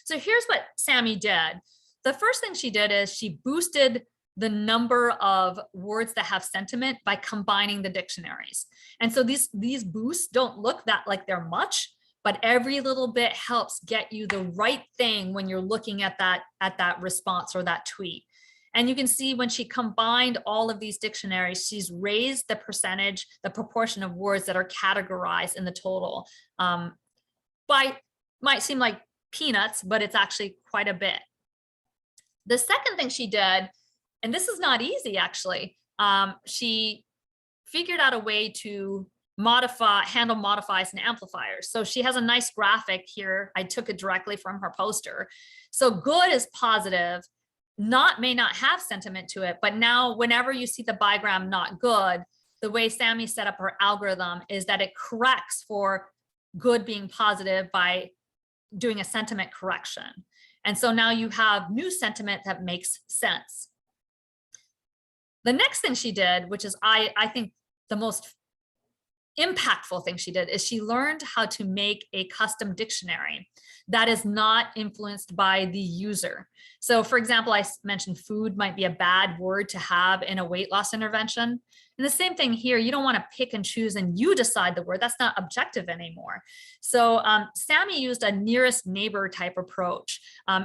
So here's what Sammy did. The first thing she did is she boosted the number of words that have sentiment by combining the dictionaries. And so these boosts don't look that like they're much, but every little bit helps get you the right thing when you're looking at that response or that tweet. And you can see when she combined all of these dictionaries, she's raised the percentage, the proportion of words that are categorized in the total. Might seem like peanuts, but it's actually quite a bit. The second thing she did, and this is not easy actually, she figured out a way to handle modifiers and amplifiers. So she has a nice graphic here. I took it directly from her poster. So good is positive, may not have sentiment to it, but now whenever you see the bigram not good, the way Sammy set up her algorithm is that it corrects for good being positive by doing a sentiment correction. And so now you have new sentiment that makes sense. The next thing she did, which is I think the most impactful thing she did is she learned how to make a custom dictionary that is not influenced by the user. So for example, I mentioned food might be a bad word to have in a weight loss intervention. And the same thing here, you don't want to pick and choose and you decide the word. That's not objective anymore. So Sammy used a nearest neighbor type approach.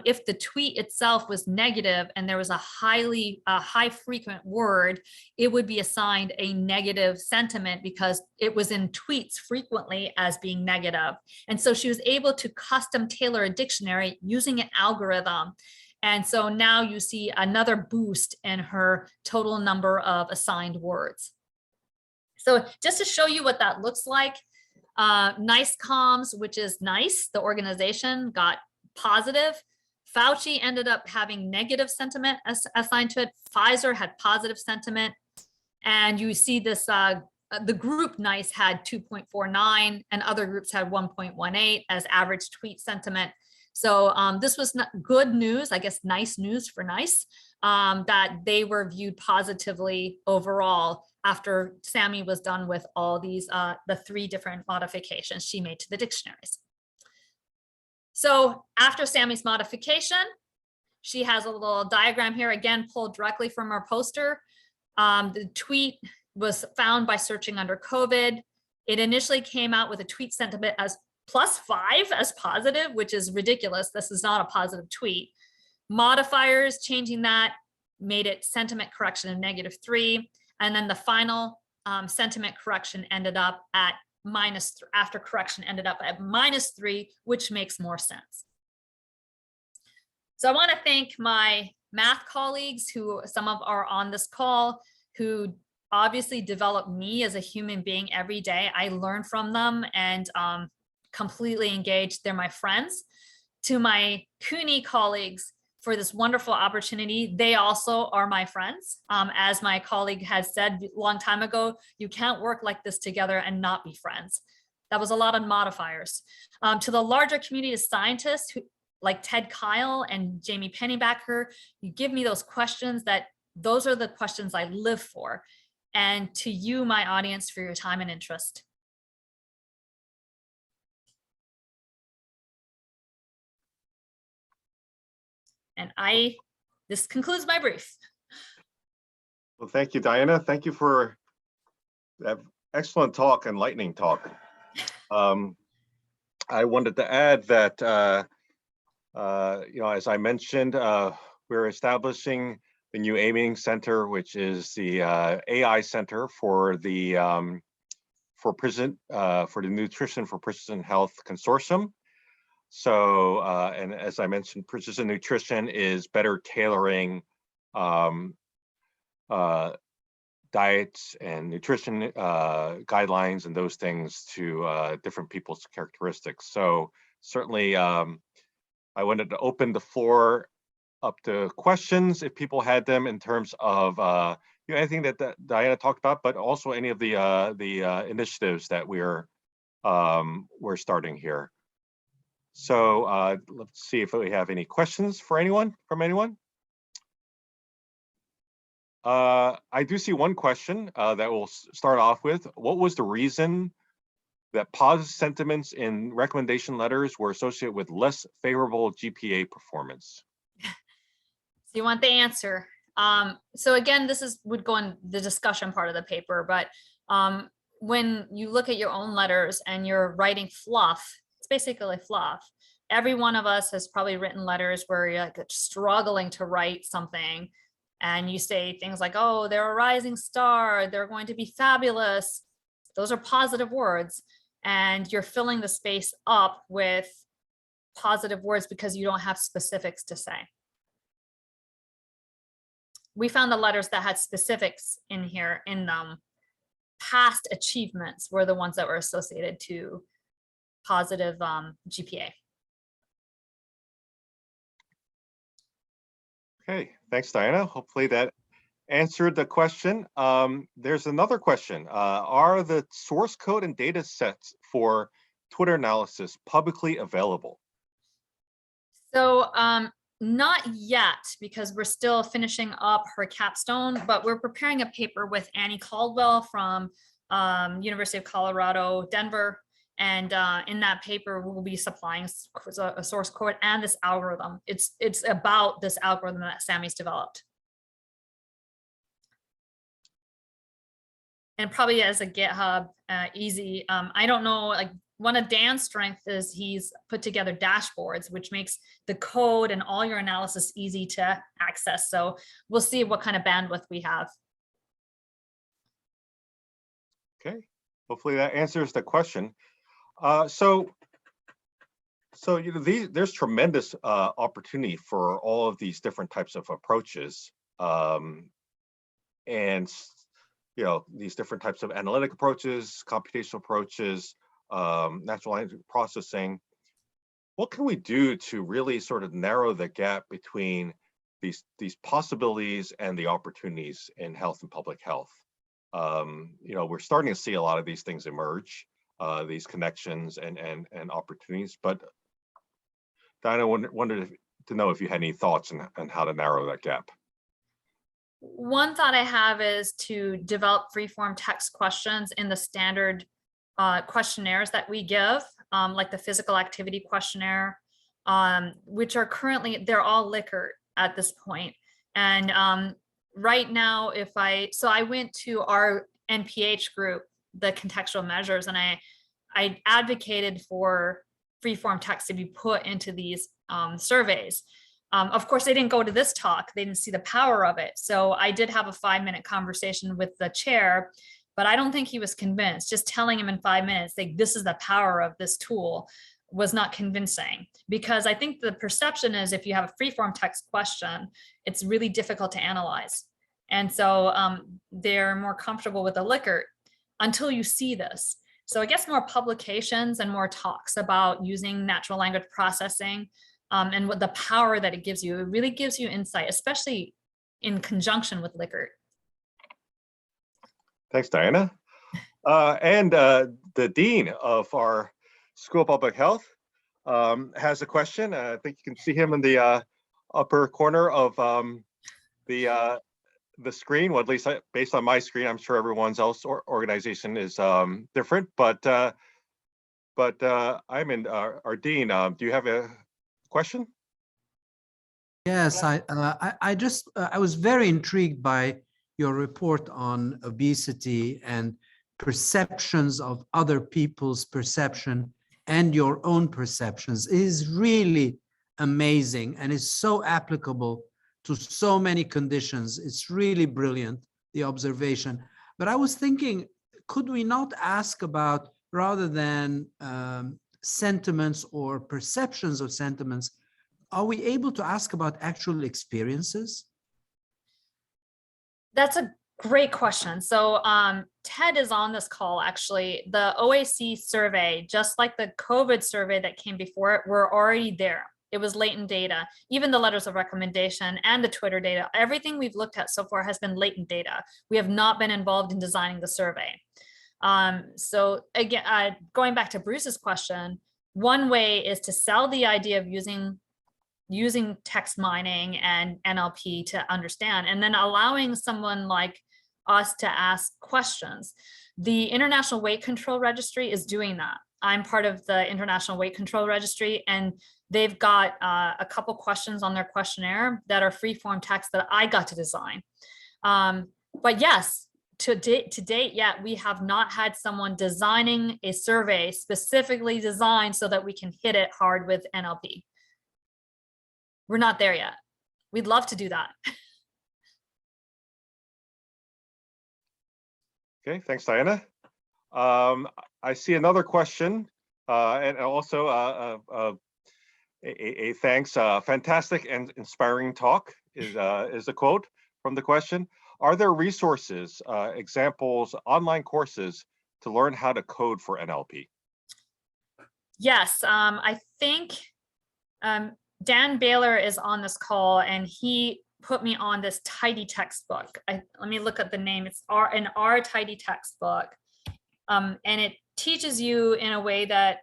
If the tweet itself was negative and there was a high frequent word, it would be assigned a negative sentiment because it was in tweets frequently as being negative. And so she was able to custom tailor a dictionary using an algorithm. And so now you see another boost in her total number of assigned words. So just to show you what that looks like, Nice Comms, which is NICE, the organization, got positive. Fauci ended up having negative sentiment assigned to it. Pfizer had positive sentiment. And you see this, the group NICE had 2.49 and other groups had 1.18 as average tweet sentiment. So this was not good news, I guess nice news for NICE, that they were viewed positively overall after Sammy was done with all these, the 3 different modifications she made to the dictionaries. So after Sammy's modification, she has a little diagram here, again, pulled directly from our poster. The tweet was found by searching under COVID. It initially came out with a tweet sentiment as +5 as positive, which is ridiculous. This is not a positive tweet. Modifiers, changing that, made it sentiment correction of -3. And then the final sentiment correction ended up at -3, after correction ended up at -3, which makes more sense. So I want to thank my math colleagues who some of are on this call, who obviously develop me as a human being every day. I learn from them and completely engaged. They're my friends. To my CUNY colleagues for this wonderful opportunity, they also are my friends. As my colleague has said a long time ago, you can't work like this together and not be friends. That was a lot of modifiers. To the larger community of scientists who, like Ted Kyle and Jamie Pennybacker, you give me those questions those are the questions I live for. And to you, my audience, for your time and interest. And this concludes my brief. Well, thank you, Diana. Thank you for that excellent talk, enlightening talk. I wanted to add that, as I mentioned, we're establishing the new Aiming Center, which is the AI Center for the Nutrition for Precision Health Consortium. So, and as I mentioned, precision nutrition is better tailoring diets and nutrition guidelines and those things to different people's characteristics. So certainly, I wanted to open the floor up to questions if people had them in terms of anything that Diana talked about, but also any of the initiatives that we're starting here. So let's see if we have any questions from anyone. I do see one question that we'll start off with. What was the reason that positive sentiments in recommendation letters were associated with less favorable GPA performance? So you want the answer. So again, this would go in the discussion part of the paper, but when you look at your own letters and you're writing fluff, it's basically fluff. Every one of us has probably written letters where you're like struggling to write something and you say things like, oh, they're a rising star, they're going to be fabulous. Those are positive words. And you're filling the space up with positive words because you don't have specifics to say. We found the letters that had specifics in here in them. Past achievements were the ones that were associated to positive GPA. Okay, thanks, Diana. Hopefully that answered the question. There's another question. Are the source code and data sets for Twitter analysis publicly available? So not yet, because we're still finishing up her capstone, but we're preparing a paper with Annie Caldwell from University of Colorado, Denver. And in that paper, we'll be supplying a source code and this algorithm. It's about this algorithm that Sammy's developed. And probably as a GitHub easy. I don't know, like one of Dan's strengths is he's put together dashboards, which makes the code and all your analysis easy to access. So we'll see what kind of bandwidth we have. Okay, hopefully that answers the question. So you know, there's tremendous opportunity for all of these different types of approaches, and you know, these different types of analytic approaches, computational approaches, natural language processing. What can we do to really sort of narrow the gap between these possibilities and the opportunities in health and public health? You know, we're starting to see a lot of these things emerge, these connections and opportunities. But Diana wanted to know if you had any thoughts on how to narrow that gap. One thought I have is to develop free-form text questions in the standard questionnaires that we give, like the physical activity questionnaire, which are currently, they're all Likert at this point. And right now, so I went to our NPH group, the contextual measures, and I advocated for free-form text to be put into these surveys. Of course, they didn't go to this talk. They didn't see the power of it. So I did have a 5-minute conversation with the chair, but I don't think he was convinced. Just telling him in 5 minutes, like, this is the power of this tool, was not convincing, because I think the perception is if you have a free-form text question, it's really difficult to analyze. And so they're more comfortable with the Likert until you see this. So I guess more publications and more talks about using natural language processing and what the power that it gives you. It really gives you insight, especially in conjunction with Likert. Thanks, Diana. And the dean of our School of Public Health has a question. I think you can see him in the upper corner of the screen. Well, at least based on my screen, I'm sure everyone's else organization is different. But I'm in our dean. Do you have a question? Yes, I was very intrigued by your report on obesity and perceptions of other people's perception and your own perceptions. It is really amazing and is so applicable to so many conditions. It's really brilliant, the observation. But I was thinking, could we not ask about, rather than sentiments or perceptions of sentiments, are we able to ask about actual experiences? That's a great question. So Ted is on this call, actually. The OAC survey, just like the COVID survey that came before it, were already there. It was latent data. Even the letters of recommendation and the Twitter data, everything we've looked at so far has been latent data. We have not been involved in designing the survey. So again, going back to Bruce's question, one way is to sell the idea of using text mining and NLP to understand, and then allowing someone like us to ask questions. The International Weight Control Registry is doing that. I'm part of the International Weight Control Registry, and they've got a couple questions on their questionnaire that are free-form text that I got to design. But yes, to date, yet we have not had someone designing a survey specifically designed so that we can hit it hard with NLP. We're not there yet. We'd love to do that. Okay, thanks, Diana. I see another question, and also a thanks. Fantastic and inspiring talk is a quote from the question. Are there resources, examples, online courses to learn how to code for NLP? Yes, I think Dan Baylor is on this call, and he put me on this tidy textbook. Let me look at the name. It's an R tidy textbook. And it teaches you in a way that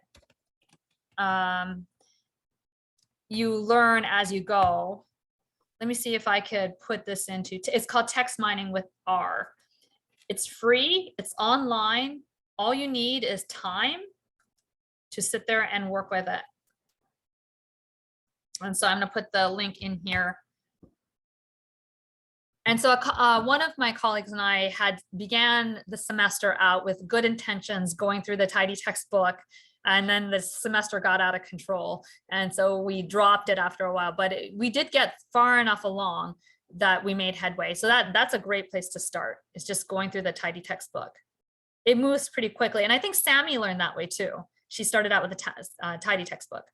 you learn as you go. Let me see if I could put this into, it's called Text Mining with R. It's free, it's online. All you need is time to sit there and work with it. And so I'm going to put the link in here. And so one of my colleagues and I had began the semester out with good intentions, going through the tidy textbook, and then the semester got out of control. And so we dropped it after a while, but we did get far enough along that we made headway. So that's a great place to start. It's just going through the tidy textbook. It moves pretty quickly. And I think Sammy learned that way too. She started out with a tidy textbook.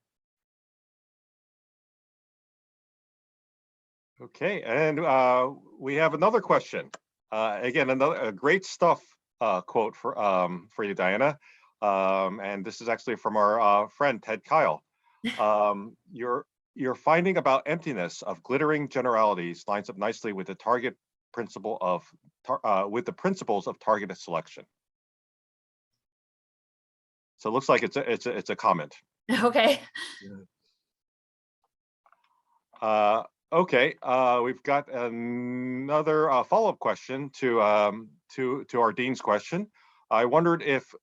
Okay, and we have another question. Again, a great stuff quote for you, Diana. And this is actually from our friend Ted Kyle. Your finding about emptiness of glittering generalities lines up nicely with the principles of targeted selection. So it looks like it's a comment. Okay. Okay, we've got another follow-up question to our dean's question. I wondered if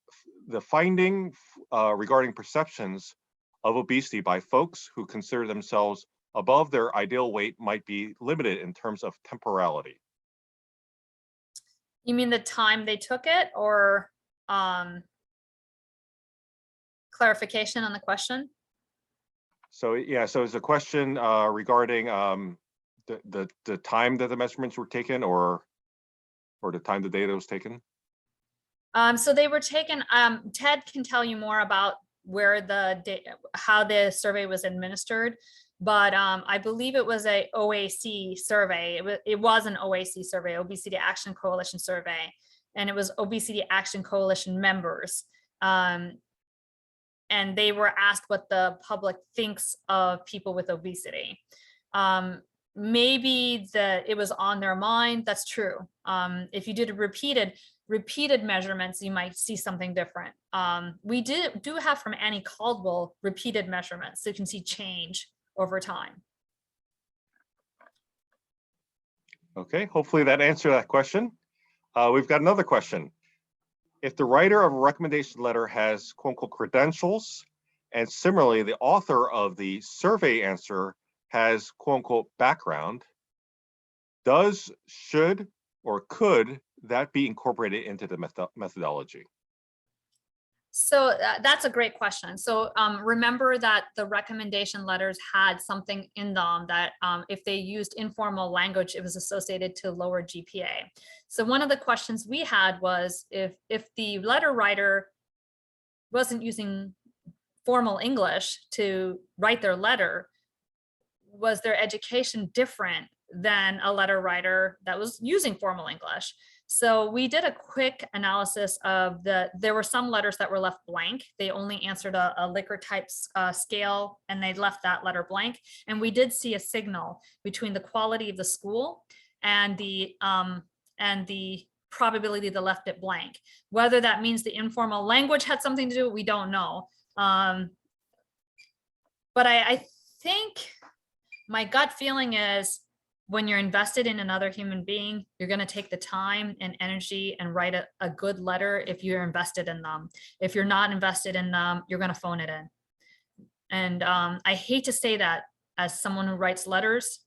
the finding regarding perceptions of obesity by folks who consider themselves above their ideal weight might be limited in terms of temporality. You mean the time they took it, or clarification on the question? So yeah, so it's a question regarding the time that the measurements were taken, or the time the data was taken. So they were taken. Ted can tell you more about where how the survey was administered, but I believe it was a OAC survey. It was an OAC survey, Obesity Action Coalition survey, and it was Obesity Action Coalition members. And they were asked what the public thinks of people with obesity. Maybe it was on their mind. That's true. If you did repeated measurements, you might see something different. We do have from Annie Caldwell repeated measurements, so you can see change over time. Okay, hopefully that answered that question. We've got another question. If the writer of a recommendation letter has quote unquote credentials, and similarly the author of the survey answer has quote unquote background, should, or could that be incorporated into the methodology? So that's a great question. So remember that the recommendation letters had something in them that if they used informal language, it was associated to lower GPA. So one of the questions we had was if the letter writer wasn't using formal English to write their letter, was their education different than a letter writer that was using formal English? So we did a quick analysis of there were some letters that were left blank. They only answered a Likert type scale, and they left that letter blank. And we did see a signal between the quality of the school and the probability they left it blank. Whether that means the informal language had something to do, we don't know. But I think my gut feeling is, when you're invested in another human being, you're going to take the time and energy and write a good letter if you're invested in them. If you're not invested in them, you're going to phone it in. And I hate to say that as someone who writes letters,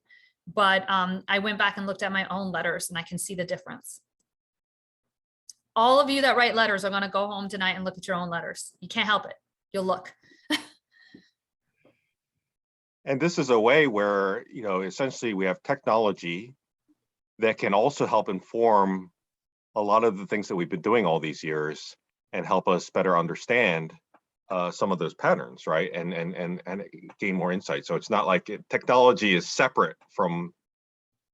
but I went back and looked at my own letters and I can see the difference. All of you that write letters are going to go home tonight and look at your own letters. You can't help it. You'll look. And this is a way where, essentially we have technology that can also help inform a lot of the things that we've been doing all these years and help us better understand some of those patterns, right? And gain more insight. So it's not like technology is separate from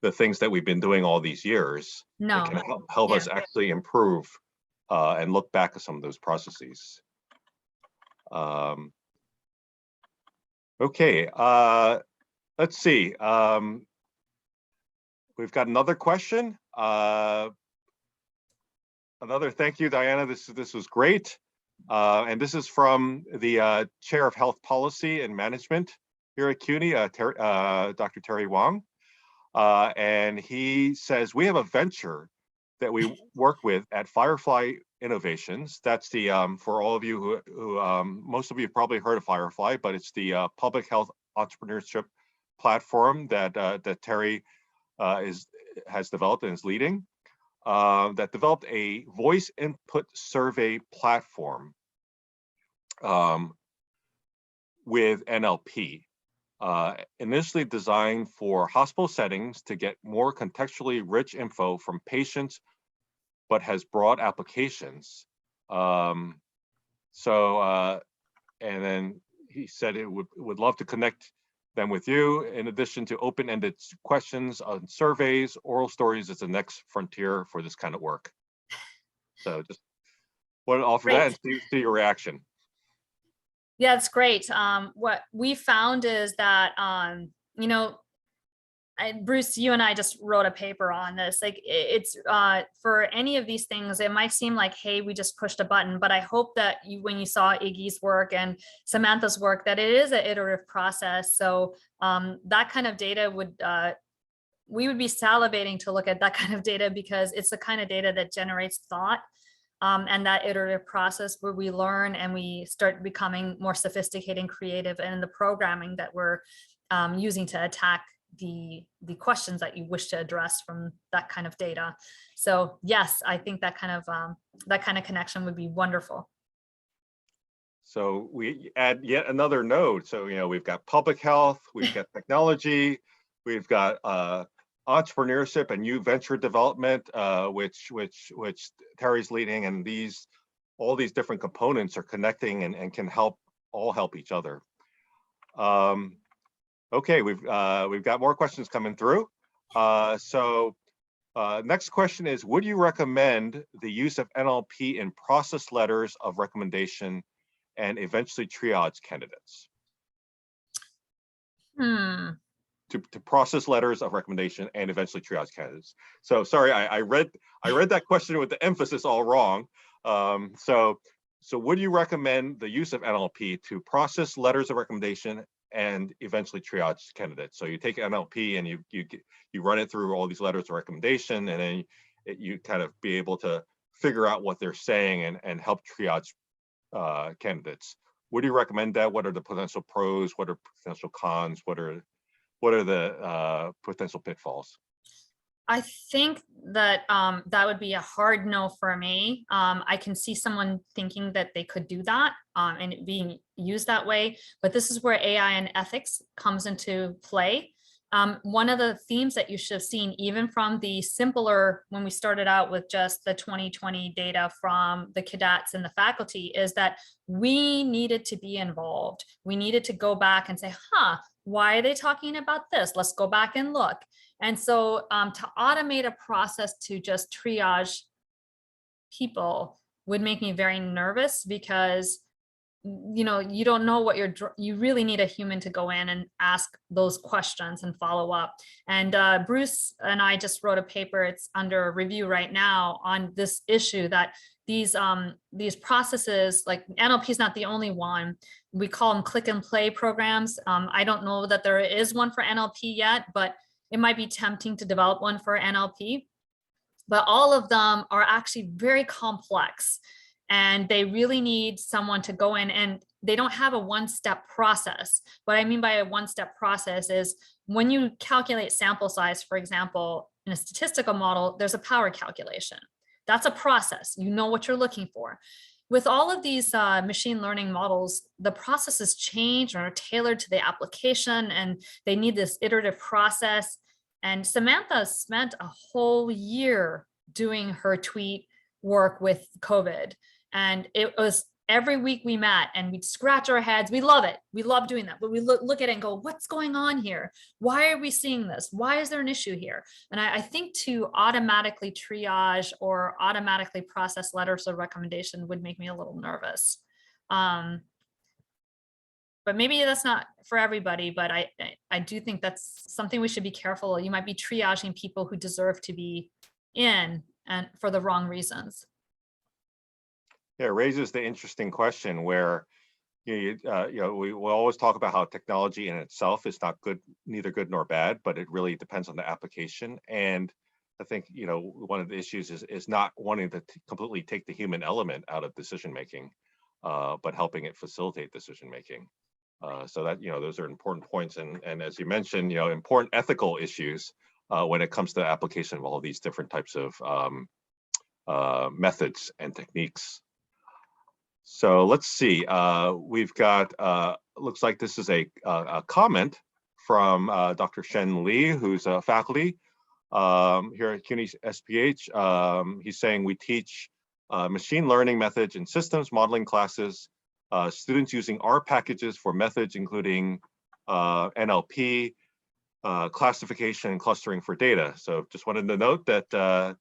the things that we've been doing all these years. No. It can help us actually improve and look back at some of those processes. Okay, let's see. We've got another question. Another thank you, Diana. This was great. And this is from the Chair of Health Policy and Management here at CUNY, Dr. Terry Wong. And he says, we have a venture that we work with at Firefly Innovations. That's the, for all of you who most of you have probably heard of Firefly, but it's the public health entrepreneurship platform that that Terry has developed and is leading, that developed a voice input survey platform with NLP, initially designed for hospital settings to get more contextually rich info from patients, but has broad applications. And then he said it would love to connect them with you. In addition to open-ended questions on surveys, oral stories is the next frontier for this kind of work. So just want to offer that and see your reaction. Yeah, it's great. What we found is that, you know, Bruce, you and I just wrote a paper on this. Like it's for any of these things, it might seem like, hey, we just pushed a button, but I hope that you, when you saw Iggy's work and Samantha's work, that it is an iterative process. So that kind of data would, we would be salivating to look at that kind of data, because it's the kind of data that generates thought. And that iterative process where we learn and we start becoming more sophisticated and creative in the programming that we're using to attack the questions that you wish to address from that kind of data. So yes, I think that kind of connection would be wonderful. So we add yet another node. So, you know, we've got public health, we've got technology, we've got entrepreneurship and new venture development, which Terry's leading, and all these different components are connecting and can all help each other. Okay, we've got more questions coming through. Next question is, would you recommend the use of NLP in process letters of recommendation and eventually triage candidates? To process letters of recommendation and eventually triage candidates. So sorry, I read that question with the emphasis all wrong. So would you recommend the use of NLP to process letters of recommendation and eventually triage candidates? So you take NLP and you run it through all these letters of recommendation, and then you kind of be able to figure out what they're saying and help triage candidates. Would you recommend that? What are the potential pros? What are potential cons? What are the potential pitfalls? I think that that would be a hard no for me. I can see someone thinking that they could do that and it being used that way, but this is where AI and ethics comes into play. One of the themes that you should have seen, even from the simpler, when we started out with just the 2020 data from the cadets and the faculty, is that we needed to be involved. We needed to go back and say, why are they talking about this? Let's go back and look. And so to automate a process to just triage people would make me very nervous, because you know, you don't know what you really need a human to go in and ask those questions and follow up. And Bruce and I just wrote a paper, it's under review right now, on this issue that these processes, like NLP is not the only one. We call them click and play programs. I don't know that there is one for NLP yet, but it might be tempting to develop one for NLP. But all of them are actually very complex, and they really need someone to go in, and they don't have a one-step process. What I mean by a one-step process is when you calculate sample size, for example, in a statistical model, there's a power calculation. That's a process. You know what you're looking for. With all of these machine learning models, the processes change or are tailored to the application, and they need this iterative process. And Samantha spent a whole year doing her tweet work with COVID. And it was every week we met and we'd scratch our heads. We love it. We love doing that. But we look at it and go, what's going on here? Why are we seeing this? Why is there an issue here? And I think to automatically triage or automatically process letters of recommendation would make me a little nervous. But maybe that's not for everybody, but I do think that's something we should be careful. You might be triaging people who deserve to be in, and for the wrong reasons. Yeah, it raises the interesting question where we always talk about how technology in itself is not good, neither good nor bad, but it really depends on the application. And I think, you know, one of the issues is not wanting to completely take the human element out of decision making, but helping it facilitate decision making. So that, you know, those are important points. And as you mentioned, you know, important ethical issues when it comes to the application of all these different types of methods and techniques. So let's see, we've got, looks like this is a comment from Dr. Shen Li, who's a faculty here at CUNY SPH. He's saying we teach machine learning methods in systems modeling classes, students using R packages for methods including NLP, classification and clustering for data. So just wanted to note that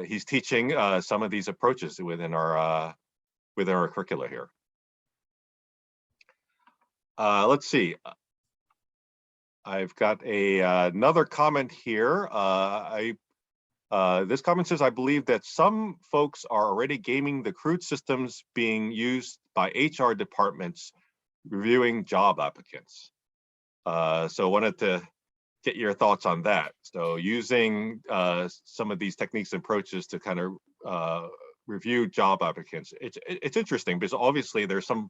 he's teaching some of these approaches within our curricula here. Let's see. I've got another comment here. This comment says, I believe that some folks are already gaming the crude systems being used by HR departments reviewing job applicants. So wanted to get your thoughts on that. So using some of these techniques and approaches to kind of review job applicants. It's interesting because obviously there's some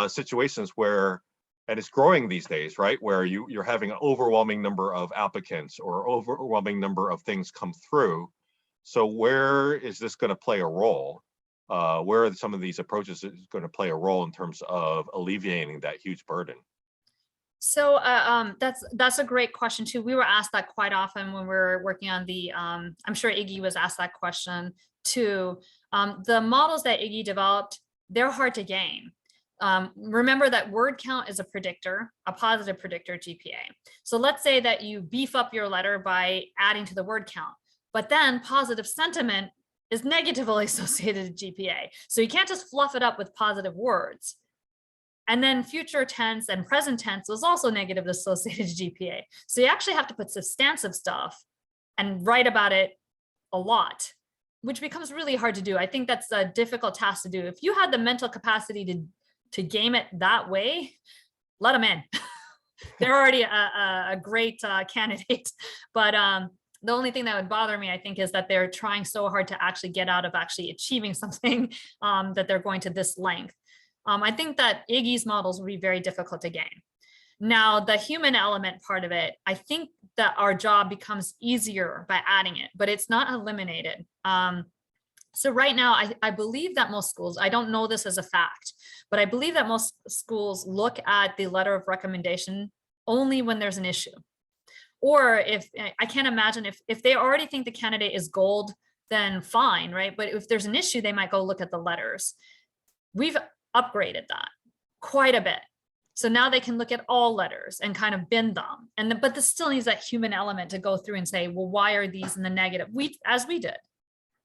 situations where, and it's growing these days, right? Where you're having an overwhelming number of applicants or overwhelming number of things come through. So where is this going to play a role? Where are some of these approaches going to play a role in terms of alleviating that huge burden? So that's a great question too. We were asked that quite often when we were working on the, I'm sure Iggy was asked that question too. The models that Iggy developed, they're hard to game. Remember that word count is a predictor, a positive predictor GPA. So let's say that you beef up your letter by adding to the word count, but then positive sentiment is negatively associated to GPA. So you can't just fluff it up with positive words. And then future tense and present tense was also negative associated to GPA. So you actually have to put substantive stuff and write about it a lot, which becomes really hard to do. I think that's a difficult task to do. If you had the mental capacity to game it that way, let them in. They're already a great candidate. But the only thing that would bother me, I think, is that they're trying so hard to actually get out of actually achieving something that they're going to this length. I think that Iggy's models will be very difficult to game. Now, the human element part of it, I think that our job becomes easier by adding it, but it's not eliminated. So right now, I believe that most schools, I don't know this as a fact, but I believe that most schools look at the letter of recommendation only when there's an issue. Or if, I can't imagine if they already think the candidate is gold, then fine, right? But if there's an issue, they might go look at the letters. We've upgraded that quite a bit. So now they can look at all letters and kind of bin them. But this still needs that human element to go through and say, well, why are these in the negative? As we did.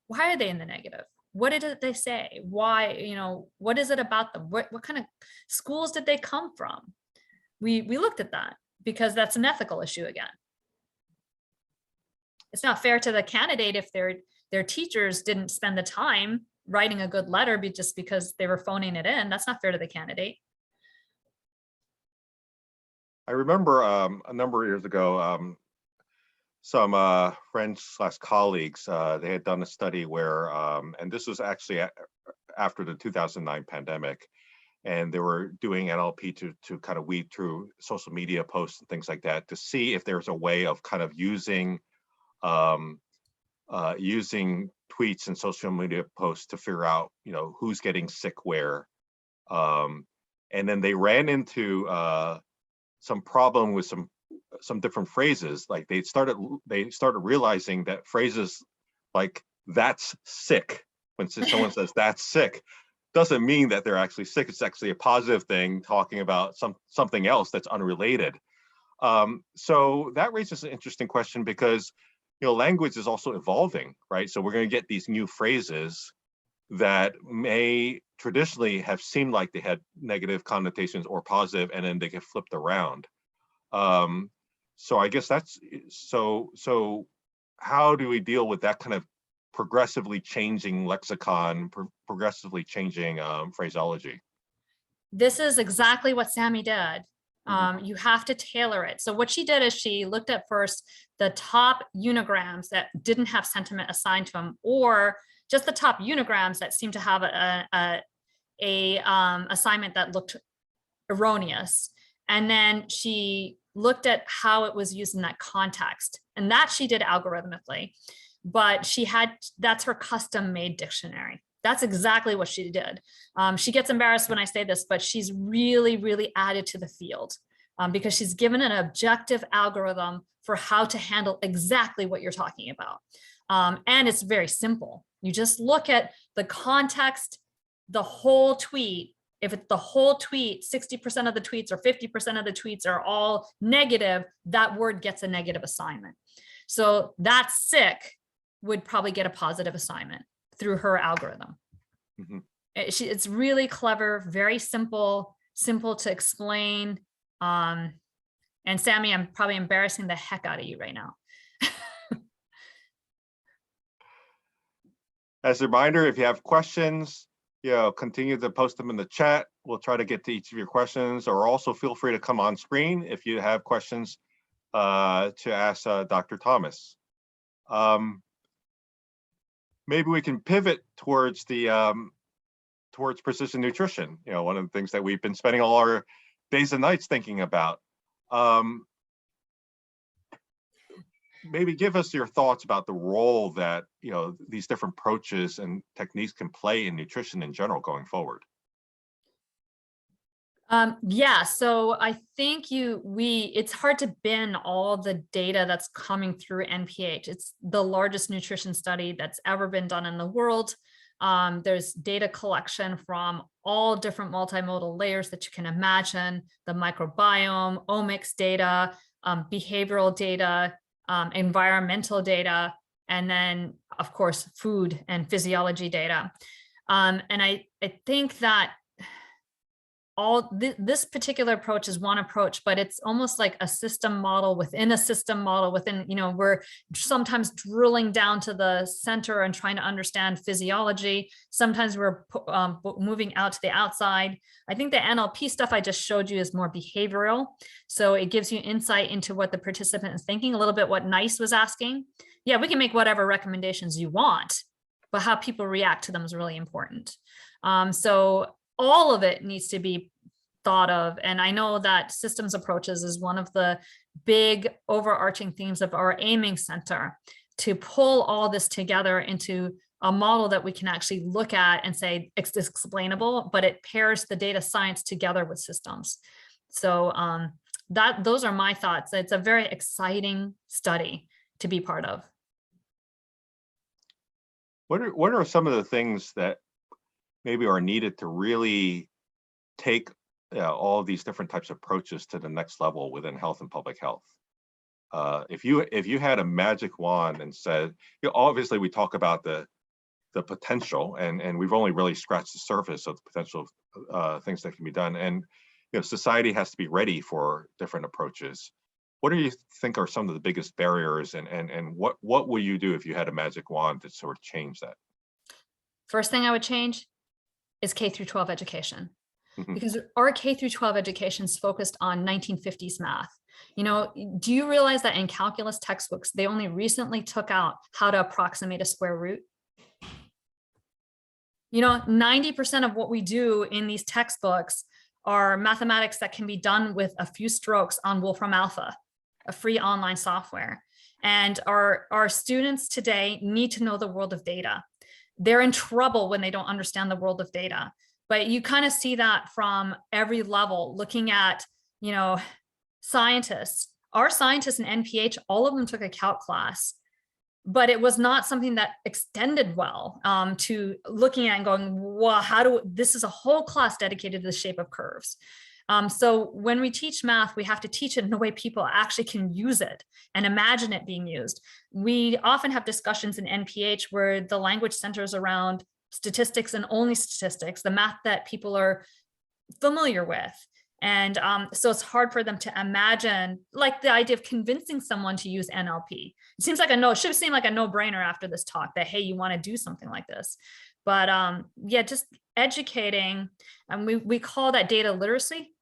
Why are they in the negative? What did they say? Why, you know, what is it about them? What kind of schools did they come from? We looked at that because that's an ethical issue again. It's not fair to the candidate if their teachers didn't spend the time writing a good letter just because they were phoning it in. That's not fair to the candidate. I remember a number of years ago, some friends / colleagues, they had done a study where, and this was actually after the 2009 pandemic, and they were doing NLP to kind of weed through social media posts and things like that to see if there's a way of kind of using tweets and social media posts to figure out, you know, who's getting sick where. And then they ran into some problem with some different phrases. Like they started realizing that phrases like "that's sick," when someone says "that's sick," doesn't mean that they're actually sick. It's actually a positive thing talking about something else that's unrelated. So that raises an interesting question because, you know, language is also evolving, right? So we're going to get these new phrases that may traditionally have seemed like they had negative connotations or positive, and then they get flipped around. So I guess that's, so how do we deal with that kind of progressively changing lexicon, progressively changing phraseology? This is exactly what Sammy did. You have to tailor it. So what she did is she looked at first the top unigrams that didn't have sentiment assigned to them, or just the top unigrams that seemed to have a assignment that looked erroneous. And then she looked at how it was used in that context, and that she did algorithmically, but that's her custom made dictionary. That's exactly what she did. She gets embarrassed when I say this, but she's really, really added to the field because she's given an objective algorithm for how to handle exactly what you're talking about. And it's very simple. You just look at the context, the whole tweet. If it's the whole tweet, 60% of the tweets or 50% of the tweets are all negative, that word gets a negative assignment. So that sick would probably get a positive assignment through her algorithm. Mm-hmm. It's really clever, very simple to explain. And Sammy, I'm probably embarrassing the heck out of you right now. As a reminder, if you have questions, continue to post them in the chat. We'll try to get to each of your questions, or also feel free to come on screen if you have questions to ask Dr. Thomas. Maybe we can pivot towards towards precision nutrition. One of the things that we've been spending all our days and nights thinking about. Maybe give us your thoughts about the role that these different approaches and techniques can play in nutrition in general going forward. Yeah, so I think it's hard to bin all the data that's coming through NPH. It's the largest nutrition study that's ever been done in the world. There's data collection from all different multimodal layers that you can imagine, the microbiome, omics data, behavioral data, environmental data, and then of course, food and physiology data. And I think that this particular approach is one approach, but it's almost like a system model within a system model within, we're sometimes drilling down to the center and trying to understand physiology. Sometimes we're moving out to the outside. I think the NLP stuff I just showed you is more behavioral. So it gives you insight into what the participant is thinking, a little bit what NICE was asking. Yeah, we can make whatever recommendations you want, but how people react to them is really important. So all of it needs to be thought of. And I know that systems approaches is one of the big overarching themes of our aiming center, to pull all this together into a model that we can actually look at and say it's explainable, but it pairs the data science together with systems. So those are my thoughts. It's a very exciting study to be part of. What are some of the things that maybe are needed to really take all of these different types of approaches to the next level within health and public health? If you had a magic wand and said, obviously we talk about the potential, and we've only really scratched the surface of the potential things that can be done, and society has to be ready for different approaches. What do you think are some of the biggest barriers, and what will you do if you had a magic wand to sort of change that? First thing I would change is K through 12 education, Mm-hmm. because our K through 12 education is focused on 1950s math. Do you realize that in calculus textbooks, they only recently took out how to approximate a square root? 90% of what we do in these textbooks are mathematics that can be done with a few strokes on Wolfram Alpha, a free online software. And our students today need to know the world of data. They're in trouble when they don't understand the world of data. But you kind of see that from every level, looking at, scientists. Our scientists in NPH, all of them took a calc class, but it was not something that extended well to looking at and going, wow, this is a whole class dedicated to the shape of curves. So when we teach math, we have to teach it in a way people actually can use it and imagine it being used. We often have discussions in NPH where the language centers around statistics and only statistics, the math that people are familiar with. And so it's hard for them to imagine, like the idea of convincing someone to use NLP. It seems like it should seem like a no-brainer after this talk that, hey, you want to do something like this. But yeah, just educating, and we call that data literacy.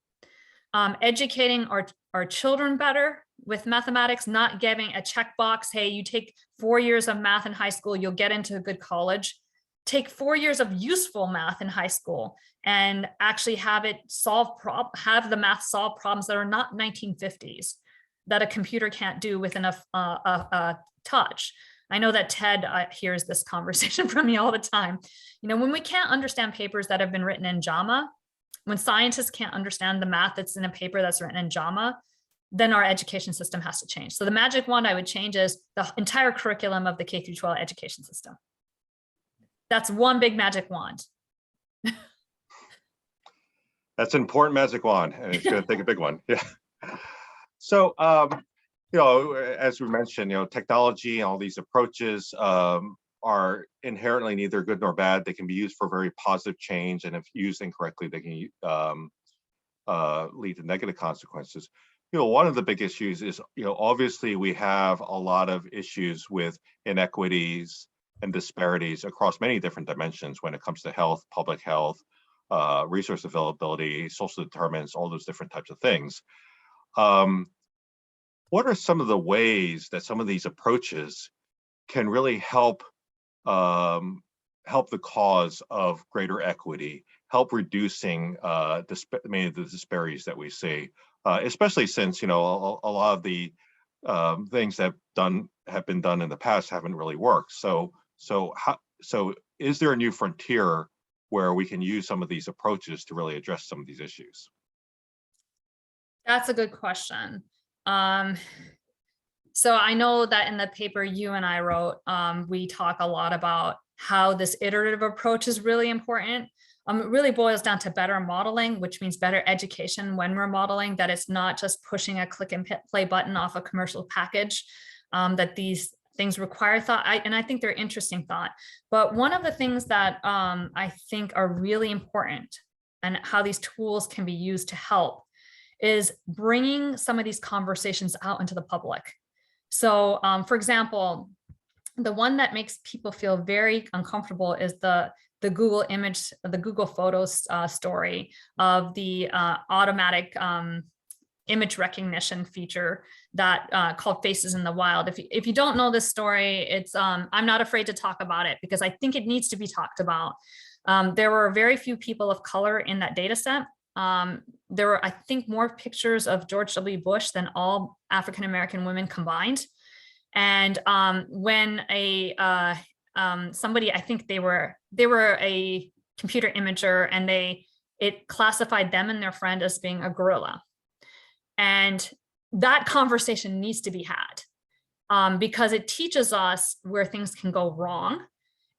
Educating our children better with mathematics, not giving a checkbox. Hey, you take 4 years of math in high school, you'll get into a good college. Take 4 years of useful math in high school and actually have it have the math solve problems that are not 1950s, that a computer can't do within a touch. I know that Ted hears this conversation from me all the time. You know, when we can't understand papers that have been written in JAMA, when scientists can't understand the math that's in a paper that's written in JAMA, then our education system has to change. So the magic wand I would change is the entire curriculum of the K through 12 education system. That's one big magic wand. That's an important magic wand, and it's going to take a big one. Yeah. So, you know, as we mentioned, you know, technology and all these approaches are inherently neither good nor bad. They can be used for very positive change, and if used incorrectly, they can lead to negative consequences. You know, one of the big issues is, you know, obviously we have a lot of issues with inequities and disparities across many different dimensions when it comes to health, public health, resource availability, social determinants, all those different types of things. What are some of the ways that some of these approaches can really help the cause of greater equity, help reducing many of the disparities that we see, especially since, you know, a lot of the things that have been done in the past haven't really worked. So is there a new frontier where we can use some of these approaches to really address some of these issues? That's a good question. So I know that in the paper you and I wrote, we talk a lot about how this iterative approach is really important. It really boils down to better modeling, which means better education when we're modeling, that it's not just pushing a click and play button off a commercial package, that these things require thought, and I think they're interesting thought. But one of the things that I think are really important and how these tools can be used to help is bringing some of these conversations out into the public. So for example, the one that makes people feel very uncomfortable is the Google image, the Google Photos story of the automatic image recognition feature that called Faces in the Wild. If you don't know this story, it's I'm not afraid to talk about it because I think it needs to be talked about. There were very few people of color in that data set. There were, I think, more pictures of George W. Bush than all African-American women combined. And when somebody, I think they were a computer imager, and it classified them and their friend as being a gorilla. And that conversation needs to be had because it teaches us where things can go wrong.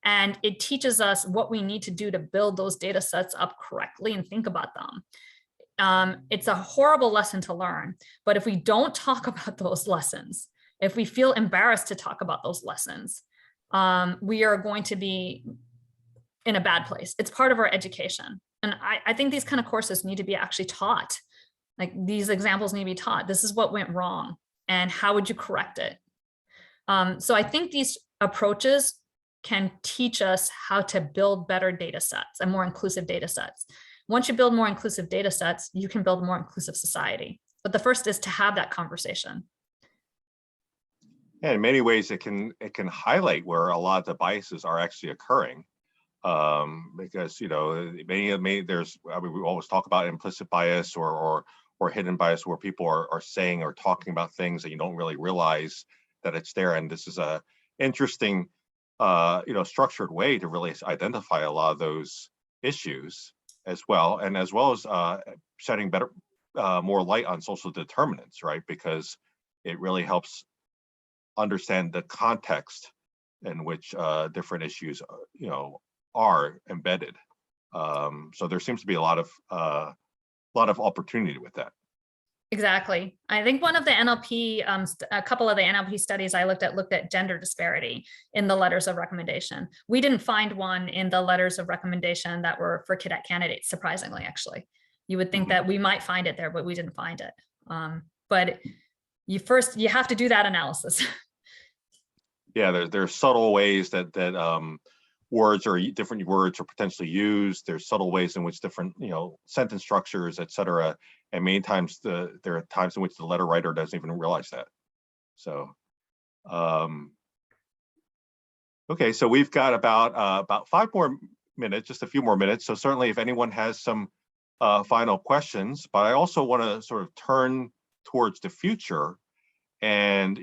And it teaches us what we need to do to build those data sets up correctly and think about them. It's a horrible lesson to learn, but if we don't talk about those lessons, if we feel embarrassed to talk about those lessons, we are going to be in a bad place. It's part of our education. And I think these kind of courses need to be actually taught. Like, these examples need to be taught. This is what went wrong and how would you correct it? So I think these approaches can teach us how to build better data sets and more inclusive data sets. Once you build more inclusive data sets, you can build a more inclusive society. But the first is to have that conversation. Yeah, in many ways, it can highlight where a lot of the biases are actually occurring, because, you know, we always talk about implicit bias or hidden bias, where people are saying or talking about things that you don't really realize that it's there. And this is a interesting, structured way to really identify a lot of those issues as well, and as well as shedding more light on social determinants, right? Because it really helps understand the context in which different issues, are embedded. So there seems to be a lot of opportunity with that. Exactly. I think one of the NLP, a couple of the NLP studies I looked at gender disparity in the letters of recommendation. We didn't find one in the letters of recommendation that were for cadet candidates, surprisingly, actually. You would think that we might find it there, but we didn't find it. But you have to do that analysis. Yeah, there's subtle ways that different words are potentially used. There's subtle ways in which different, sentence structures, et cetera, and many times there are times in which the letter writer doesn't even realize that. So, okay, so we've got about 5 more minutes, just a few more minutes. So certainly, if anyone has some final questions, but I also want to sort of turn towards the future, and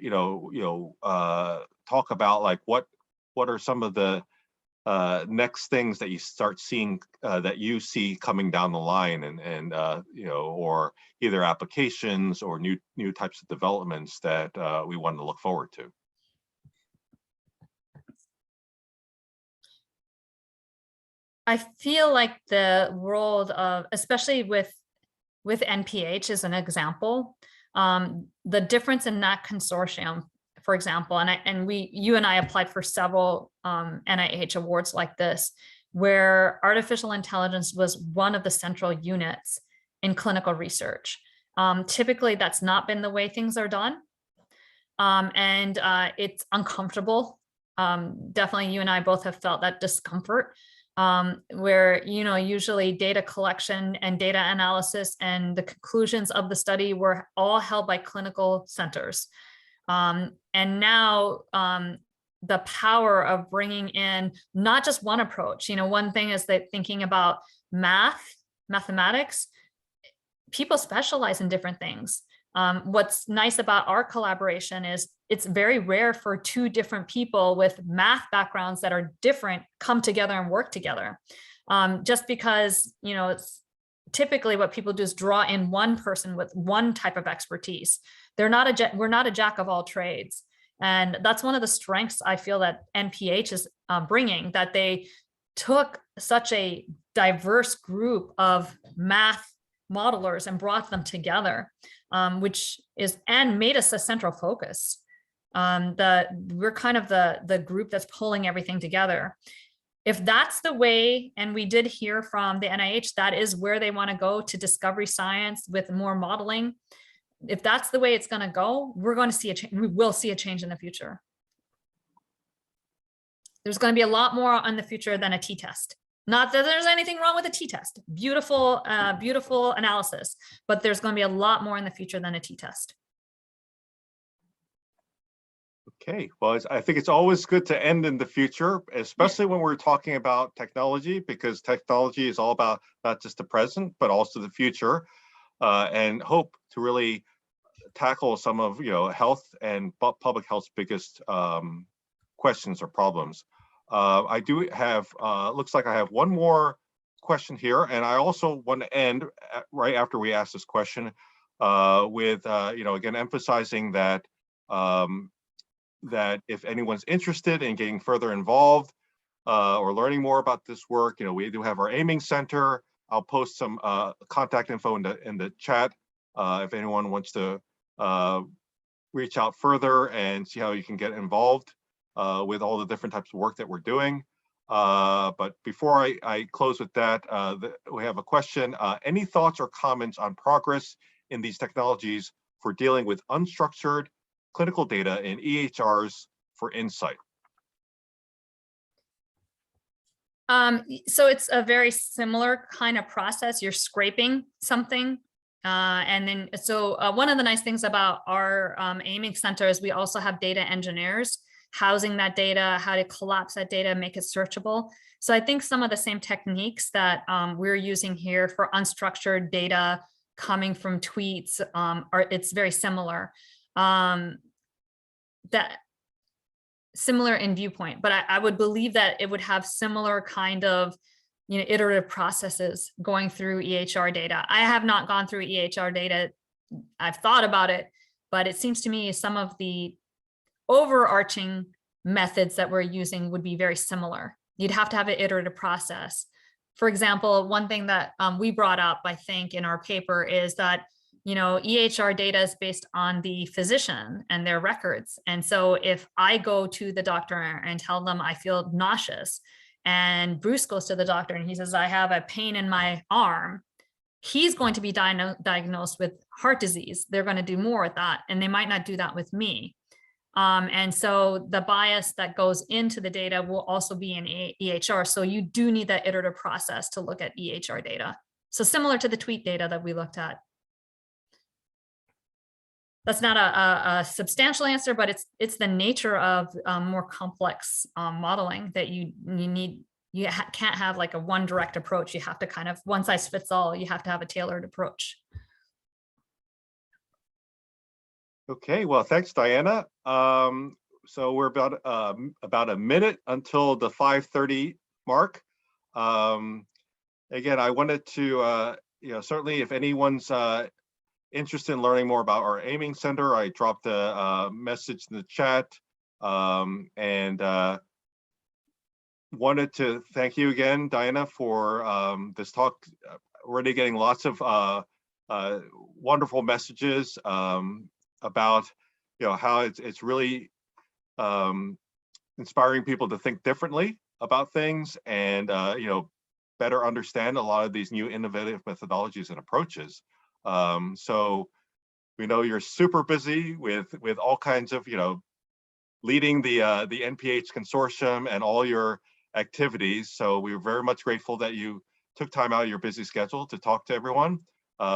talk about like what are some of the next things that you start seeing that you see coming down the line, and or either applications or new types of developments that we want to look forward to. I feel like the world of, especially with NPH as an example, the difference in that consortium, for example, and you and I applied for several NIH awards like this, where artificial intelligence was one of the central units in clinical research. Typically, that's not been the way things are done, and it's uncomfortable. Definitely, you and I both have felt that discomfort. Where usually data collection and data analysis and the conclusions of the study were all held by clinical centers. And now the power of bringing in not just one approach. One thing is that thinking about mathematics, people specialize in different things. What's nice about our collaboration is it's very rare for 2 different people with math backgrounds that are different come together and work together. Just because, it's typically what people do is draw in one person with one type of expertise. We're not a jack of all trades. And that's one of the strengths I feel that NPH is bringing, that they took such a diverse group of math modelers and brought them together, and made us a central focus. We're kind of the group that's pulling everything together. If that's the way, and we did hear from the NIH, that is where they want to go to discovery science with more modeling. If that's the way it's going to go, we're going to see we will see a change in the future. There's going to be a lot more in the future than a t-test. Not that there's anything wrong with a t-test. Beautiful, beautiful analysis, but there's going to be a lot more in the future than a t-test. Okay, well, I think it's always good to end in the future, especially when we're talking about technology, because technology is all about not just the present, but also the future, and hope to really tackle some of health and public health's biggest questions or problems. I do have, looks like I have one more question here, and I also want to end right after we ask this question with, again, emphasizing that that if anyone's interested in getting further involved or learning more about this work, we do have our aiming center. I'll post some contact info in the chat if anyone wants to reach out further and see how you can get involved with all the different types of work that we're doing. But before I close with that, we have a question. Any thoughts or comments on progress in these technologies for dealing with unstructured clinical data in EHRs for insight? So it's a very similar kind of process. You're scraping something. And then, one of the nice things about our aiming center is we also have data engineers housing that data, how to collapse that data, make it searchable. So I think some of the same techniques that we're using here for unstructured data coming from tweets it's very similar. That similar in viewpoint, but I would believe that it would have similar kind of iterative processes going through EHR data. I have not gone through EHR data. I've thought about it, but it seems to me some of the overarching methods that we're using would be very similar. You'd have to have an iterative process. For example, one thing that we brought up, I think, in our paper is that EHR data is based on the physician and their records. And so if I go to the doctor and tell them I feel nauseous, and Bruce goes to the doctor and he says, I have a pain in my arm, he's going to be diagnosed with heart disease. They're going to do more with that, and they might not do that with me. And so the bias that goes into the data will also be in EHR. So you do need that iterative process to look at EHR data. So similar to the tweet data that we looked at. that's not a substantial answer, but it's the nature of more complex modeling that you need. You can't have like a one direct approach. You have to kind of one size fits all. You have to have a tailored approach. Okay, well, thanks, Diana. So we're about a minute until the 5:30 mark. Again, I wanted to, certainly if anyone's interested in learning more about our aiming center, I dropped a message in the chat, and wanted to thank you again, Diana, for this talk. Already getting lots of wonderful messages about how it's really inspiring people to think differently about things and better understand a lot of these new innovative methodologies and approaches. So we know you're super busy with all kinds of leading the NPH consortium and all your activities. So we're very much grateful that you took time out of your busy schedule to talk to everyone.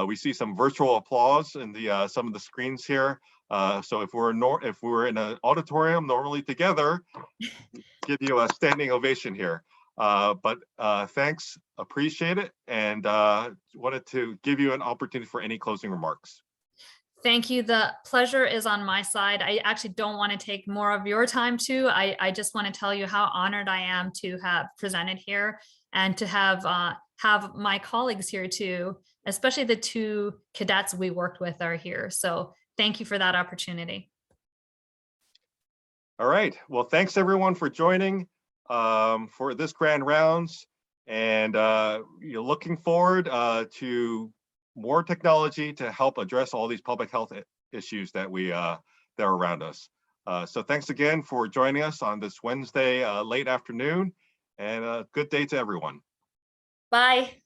We see some virtual applause in the some of the screens here. So if we're in an auditorium normally together, give you a standing ovation here. But thanks, appreciate it, and wanted to give you an opportunity for any closing remarks. Thank you. The pleasure is on my side. I actually don't want to take more of your time too. I just want to tell you how honored I am to have presented here and to have my colleagues here too, especially the two cadets we worked with are here. So thank you for that opportunity. All right. Well, thanks everyone for joining for this grand rounds, and looking forward to more technology to help address all these public health issues that are around us. So thanks again for joining us on this Wednesday late afternoon, and a good day to everyone. Bye.